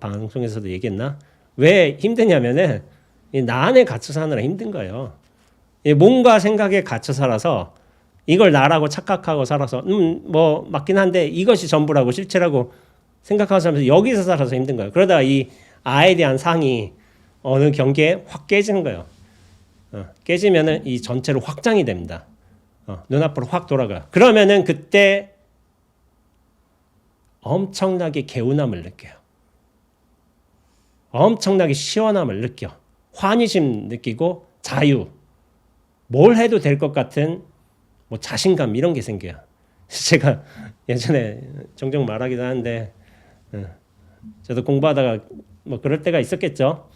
방송에서도 얘기했나? 왜 힘드냐면은 나 안에 갇혀 사느라 힘든 거예요. 뭔가 생각에 갇혀 살아서 이걸 나라고 착각하고 살아서 뭐 맞긴 한데 이것이 전부라고 실체라고 생각하고 살면서 여기서 살아서 힘든 거예요. 그러다가 이 아에 대한 상이 어느 경계에 확 깨지는 거예요. 깨지면은 이 전체로 확장이 됩니다. 눈앞으로 확 돌아가. 그러면은 그때 엄청나게 개운함을 느껴요. 엄청나게 시원함을 느껴. 환희심 느끼고 자유. 뭘 해도 될 것 같은 뭐 자신감 이런 게 생겨요. 제가 예전에 종종 말하기도 하는데 저도 공부하다가 뭐 그럴 때가 있었겠죠.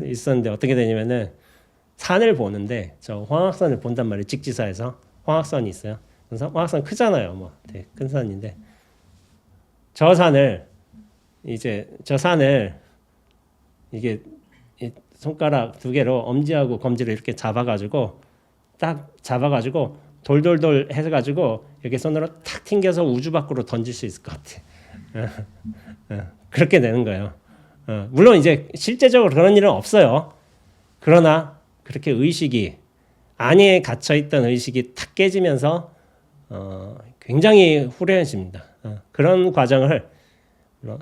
있었는데 어떻게 되냐면은 산을 보는데 저 황학산을 본단 말이에요. 직지사에서 황학산이 있어요. 황학산 크잖아요. 뭐 되게 큰 산인데 저 산을 이게 손가락 두 개로 엄지하고 검지를 이렇게 잡아가지고 돌돌돌 해가지고 이렇게 손으로 탁 튕겨서 우주 밖으로 던질 수 있을 것 같아. 그렇게 되는 거예요. 물론 이제 실제적으로 그런 일은 없어요. 그러나 그렇게 의식이 안에 갇혀있던 의식이 탁 깨지면서 굉장히 후련해집니다. 그런 과정을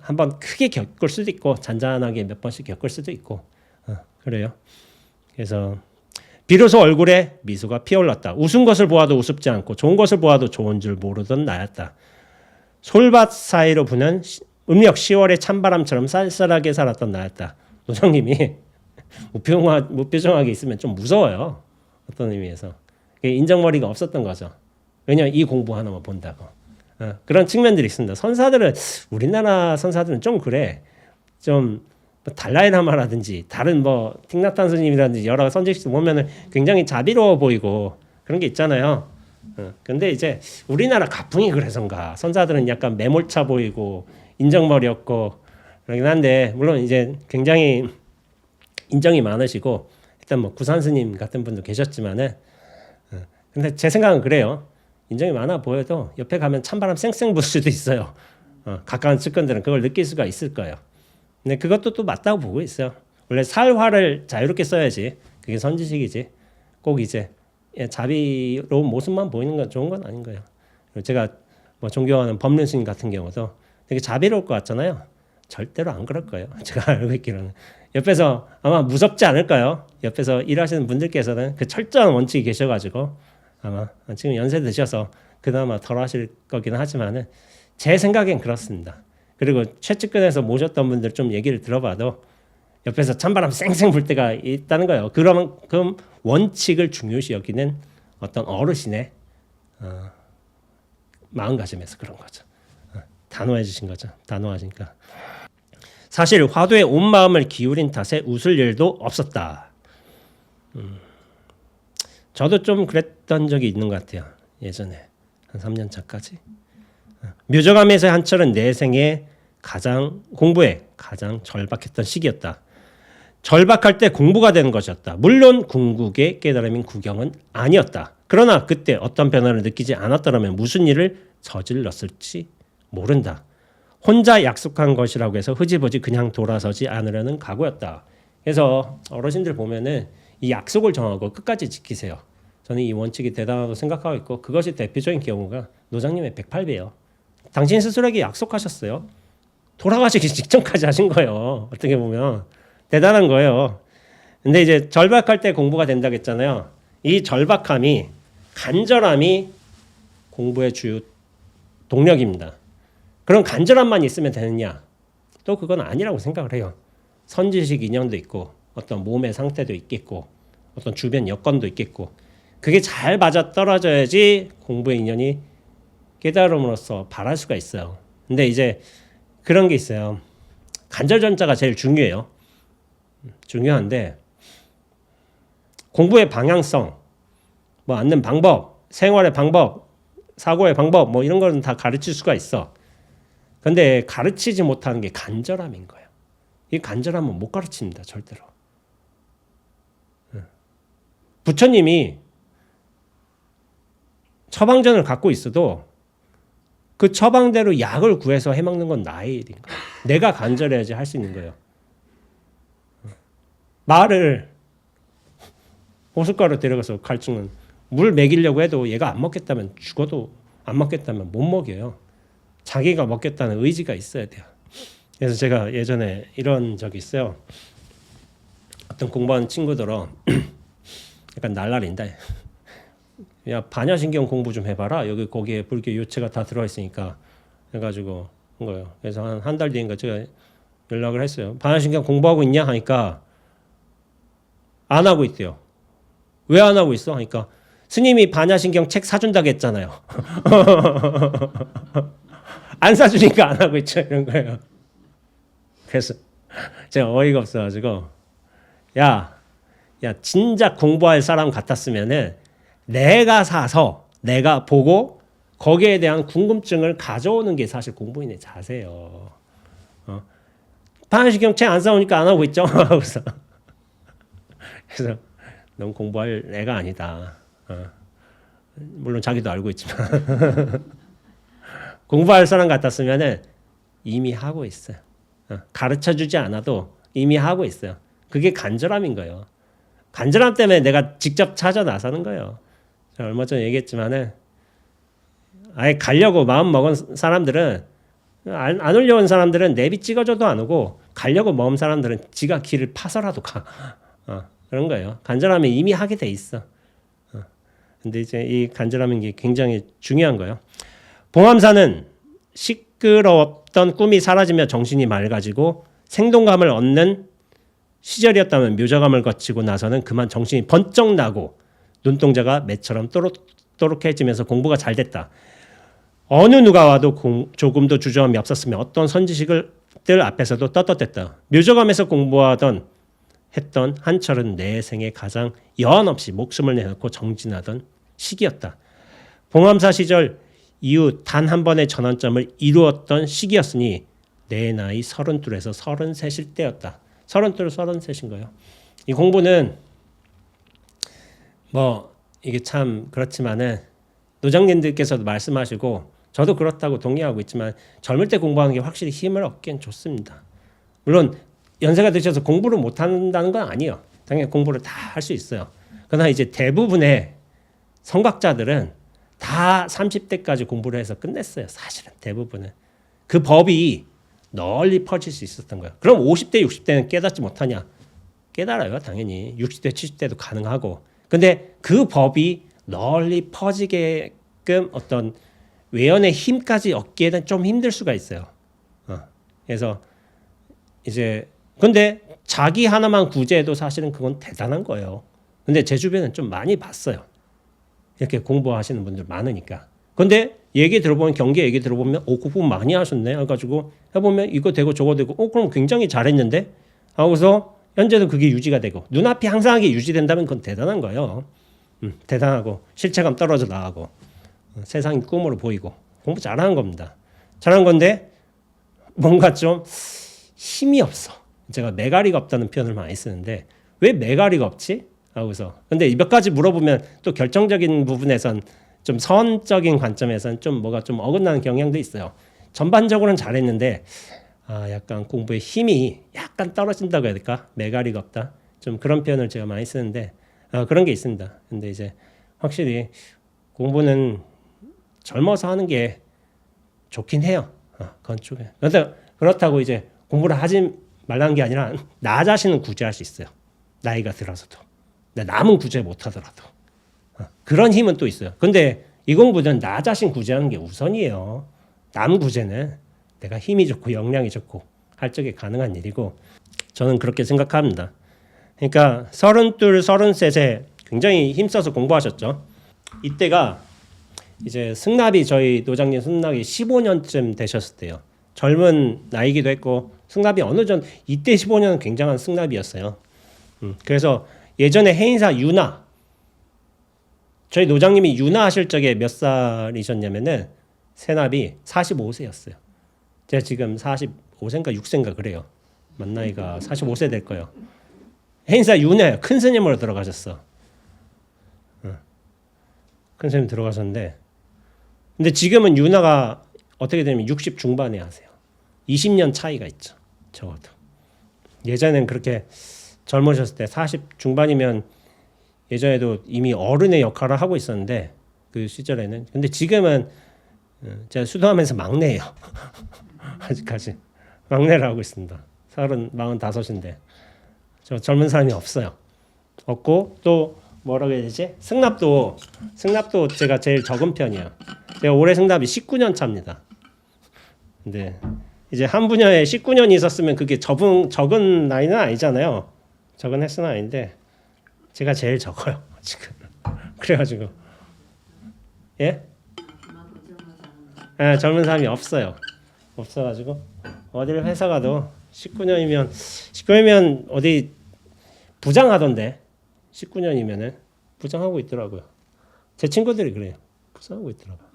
한번 크게 겪을 수도 있고 잔잔하게 몇 번씩 겪을 수도 있고 그래요. 그래서 비로소 얼굴에 미소가 피어올랐다. 웃은 것을 보아도 우습지 않고 좋은 것을 보아도 좋은 줄 모르던 나였다. 솔밭 사이로 부는 음력 10월의 찬바람처럼 쌀쌀하게 살았던 나였다. 노정님이 무표정하게 있으면 좀 무서워요. 어떤 의미에서. 인정머리가 없었던 거죠. 왜냐하면 이 공부 하나만 본다고. 그런 측면들이 있습니다. 우리나라 선사들은 좀 그래. 좀 달라이라마라든지 다른 뭐 틱나탄 스님이라든지 여러 선지식들 보면은 굉장히 자비로워 보이고 그런 게 있잖아요. 근데 이제 우리나라 가풍이 그래서인가 선사들은 약간 매몰차 보이고 인정머리 없고 그러긴 한데 물론 이제 굉장히 인정이 많으시고 일단 뭐 구산 스님 같은 분도 계셨지만은 근데 제 생각은 그래요. 인정이 많아 보여도 옆에 가면 찬바람 쌩쌩 불 수도 있어요. 가까운 측근들은 그걸 느낄 수가 있을 거예요. 근데 그것도 또 맞다고 보고 있어요. 원래 살화를 자유롭게 써야지. 그게 선지식이지. 꼭 이제 자비로운 모습만 보이는 건 좋은 건 아닌 거예요. 제가 뭐 존경하는 법륜스님 같은 경우도 되게 자비로울 것 같잖아요. 절대로 안 그럴 거예요. 제가 알고 있기로는. 옆에서 아마 무섭지 않을까요? 옆에서 일하시는 분들께서는 그 철저한 원칙이 계셔가지고 아마 지금 연세 드셔서 그나마 덜 하실 거긴 하지만은 제 생각엔 그렇습니다. 그리고 최측근에서 모셨던 분들 좀 얘기를 들어봐도 옆에서 찬바람 쌩쌩 불 때가 있다는 거예요. 그럼 원칙을 중요시 여기는 어떤 어르신의 마음가짐에서 그런 거죠. 단호해지신 거죠. 단호하시니까. 사실 화두에 온 마음을 기울인 탓에 웃을 일도 없었다. 저도 좀 그랬던 적이 있는 것 같아요. 예전에 한 3년 차까지. 묘저감에서의 한철은 내 생에 공부에 가장 절박했던 시기였다. 절박할 때 공부가 되는 것이었다. 물론 궁극의 깨달음인 구경은 아니었다. 그러나 그때 어떤 변화를 느끼지 않았더라면 무슨 일을 저질렀을지 모른다. 혼자 약속한 것이라고 해서 흐지부지 그냥 돌아서지 않으려는 각오였다. 그래서 어르신들 보면은 이 약속을 정하고 끝까지 지키세요. 저는 이 원칙이 대단하다고 생각하고 있고 그것이 대표적인 경우가 노장님의 108배예요. 당신 스스로에게 약속하셨어요. 돌아가시기 직전까지 하신 거예요. 어떻게 보면 대단한 거예요. 근데 이제 절박할 때 공부가 된다고 했잖아요. 이 절박함이 간절함이 공부의 주요 동력입니다. 그런 간절함만 있으면 되느냐? 또 그건 아니라고 생각을 해요. 선지식 인연도 있고 어떤 몸의 상태도 있겠고 어떤 주변 여건도 있겠고 그게 잘 맞아 떨어져야지 공부의 인연이 깨달음으로써 발할 수가 있어요. 근데 이제 그런 게 있어요. 간절전자가 제일 중요해요. 중요한데 공부의 방향성, 뭐 앉는 방법, 생활의 방법, 사고의 방법 뭐 이런 거는 다 가르칠 수가 있어. 근데 가르치지 못하는 게 간절함인 거예요. 이 간절함은 못 가르칩니다. 절대로. 부처님이 처방전을 갖고 있어도 그 처방대로 약을 구해서 해먹는 건 나의 일인 거예요. 내가 간절해야지 할 수 있는 거예요. 말을 호숫가로 데려가서 갈증은 물 먹이려고 해도 얘가 안 먹겠다면 죽어도 안 먹겠다면 못 먹여요. 자기가 먹겠다는 의지가 있어야 돼요. 그래서 제가 예전에 이런 적이 있어요. 어떤 공부하는 친구들은 약간 날라린다. 야 반야신경 공부 좀 해봐라. 여기 거기에 불교 요체가 다 들어있으니까 해가지고 한 거예요. 그래서 한 달 뒤인가 제가 연락을 했어요. 반야신경 공부하고 있냐 하니까 안 하고 있대요. 왜 안 하고 있어? 하니까 스님이 반야신경 책 사준다고 했잖아요. 안 사주니까 안 하고 있죠. 이런 거예요. 그래서 제가 어이가 없어가지고 야 진작 공부할 사람 같았으면은 내가 사서 내가 보고 거기에 대한 궁금증을 가져오는 게 사실 공부인의 자세예요. 반야신경 책 안 사오니까 안 하고 있죠. 그래서 넌 공부할 애가 아니다. 물론 자기도 알고 있지만 공부할 사람 같았으면은 이미 하고 있어요. 가르쳐주지 않아도 이미 하고 있어요. 그게 간절함인 거예요. 간절함 때문에 내가 직접 찾아 나서는 거예요. 제가 얼마 전에 얘기했지만은 아예 가려고 마음 먹은 사람들은 안 오려온 사람들은 내비 찍어줘도 안 오고 가려고 먹은 사람들은 지가 길을 파서라도 가. 그런 거예요. 간절함이 이미 하게 돼 있어. 근데 이제 이 간절함인 게 굉장히 중요한 거예요. 봉암사는 시끄러웠던 꿈이 사라지며 정신이 맑아지고 생동감을 얻는 시절이었다면 묘자감을 거치고 나서는 그만 정신이 번쩍 나고 눈동자가 매처럼 또록또록해지면서 공부가 잘 됐다. 어느 누가 와도 조금도 주저함이 없었으며 어떤 선지식들 앞에서도 떳떳했다. 묘자감에서 했던 한철은 내 생에 가장 여한 없이 목숨을 내놓고 정진하던 시기였다. 봉암사 시절 이후 단 한 번의 전환점을 이루었던 시기였으니 내 나이 32에서 33일 때였다. 32, 33인 거예요. 이 공부는 뭐 이게 참 그렇지만은 노장님들께서도 말씀하시고 저도 그렇다고 동의하고 있지만 젊을 때 공부하는 게 확실히 힘을 얻기엔 좋습니다. 물론 연세가 드셔서 공부를 못한다는 건 아니에요. 당연히 공부를 다 할 수 있어요. 그러나 이제 대부분의 성각자들은 다 30대까지 공부를 해서 끝냈어요. 사실은 대부분은. 그 법이 널리 퍼질 수 있었던 거예요. 그럼 50대, 60대는 깨닫지 못하냐? 깨달아요. 당연히. 60대, 70대도 가능하고. 근데 그 법이 널리 퍼지게끔 어떤 외연의 힘까지 얻기에는 좀 힘들 수가 있어요. 그래서 이제 근데 자기 하나만 구제해도 사실은 그건 대단한 거예요. 근데 제 주변은 좀 많이 봤어요. 이렇게 공부하시는 분들 많으니까. 근데 얘기 들어보면 경계 얘기 들어보면 공부 많이 하셨네 해가지고 해보면 이거 되고 저거 되고 그럼 굉장히 잘했는데 하고서 현재도 그게 유지가 되고 눈앞이 항상하게 유지된다면 그건 대단한 거예요. 대단하고 실체감 떨어져 나가고 세상이 꿈으로 보이고 공부 잘하는 겁니다. 잘한 건데 뭔가 좀 힘이 없어. 제가 메가리가 없다는 표현을 많이 쓰는데 왜 메가리가 없지? 하고서 근데 몇 가지 물어보면 또 결정적인 부분에선 좀 선적인 관점에선 좀 뭐가 좀 어긋나는 경향도 있어요. 전반적으로는 잘했는데 약간 공부에 힘이 약간 떨어진다고 해야 될까? 메가리가 없다. 좀 그런 표현을 제가 많이 쓰는데 그런 게 있습니다. 근데 이제 확실히 공부는 젊어서 하는 게 좋긴 해요. 그건 쪽에. 그런데 그렇다고 이제 공부를 하지 말라는 게 아니라 나 자신은 구제할 수 있어요. 나이가 들어서도. 남은 구제 못 하더라도. 그런 힘은 또 있어요. 근데 이 공부는 나 자신 구제하는 게 우선이에요. 남 구제는 내가 힘이 좋고 역량이 좋고 할 적에 가능한 일이고 저는 그렇게 생각합니다. 그러니까 32, 33세 굉장히 힘써서 공부하셨죠. 이때가 이제 승납이 저희 노장님 승납이 15년쯤 되셨을 때요. 젊은 나이기도 했고 승납이 어느 정도 이때 15년은 굉장한 승납이었어요. 그래서 예전에 해인사 윤하 저희 노장님이 윤하 하실 적에 몇 살이셨냐면은 세납이 45세였어요. 제가 지금 45세인가 6세인가 그래요. 만 나이가 45세 될 거예요. 해인사 윤하 큰 스님으로 들어가셨어. 큰 스님 들어가셨는데 근데 지금은 윤하가 어떻게 되면 60 중반에 하세요. 20년 차이가 있죠. 적어도. 예전엔 그렇게 젊으셨을 때 40 중반이면 예전에도 이미 어른의 역할을 하고 있었는데 그 시절에는 근데 지금은 제가 수도하면서 막내예요. 아직까지 막내를 하고 있습니다. 45인데 저 젊은 사람이 없어요. 없고 또 뭐라고 해야 되지? 승납도 제가 제일 적은 편이에요. 제가 올해 승납이 19년 차입니다. 근데 이제 한 분야에 19년이 있었으면 그게 적은 나이는 아니잖아요. 적은 횟수는 아닌데 제가 제일 적어요 지금. 그래가지고 예? 젊은 사람이 없어요. 없어가지고 어딜 회사 가도 19년이면 어디 부장하던데 19년이면은 부장하고 있더라고요. 제 친구들이 그래요. 부장하고 있더라고요.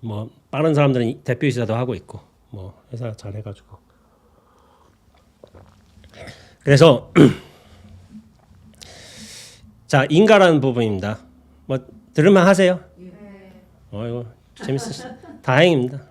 뭐 빠른 사람들은 대표이사도 하고 있고 뭐 회사 잘해가지고 그래서 자 인가라는 부분입니다. 뭐 들을만 하세요? 이거 재밌으시 다행입니다.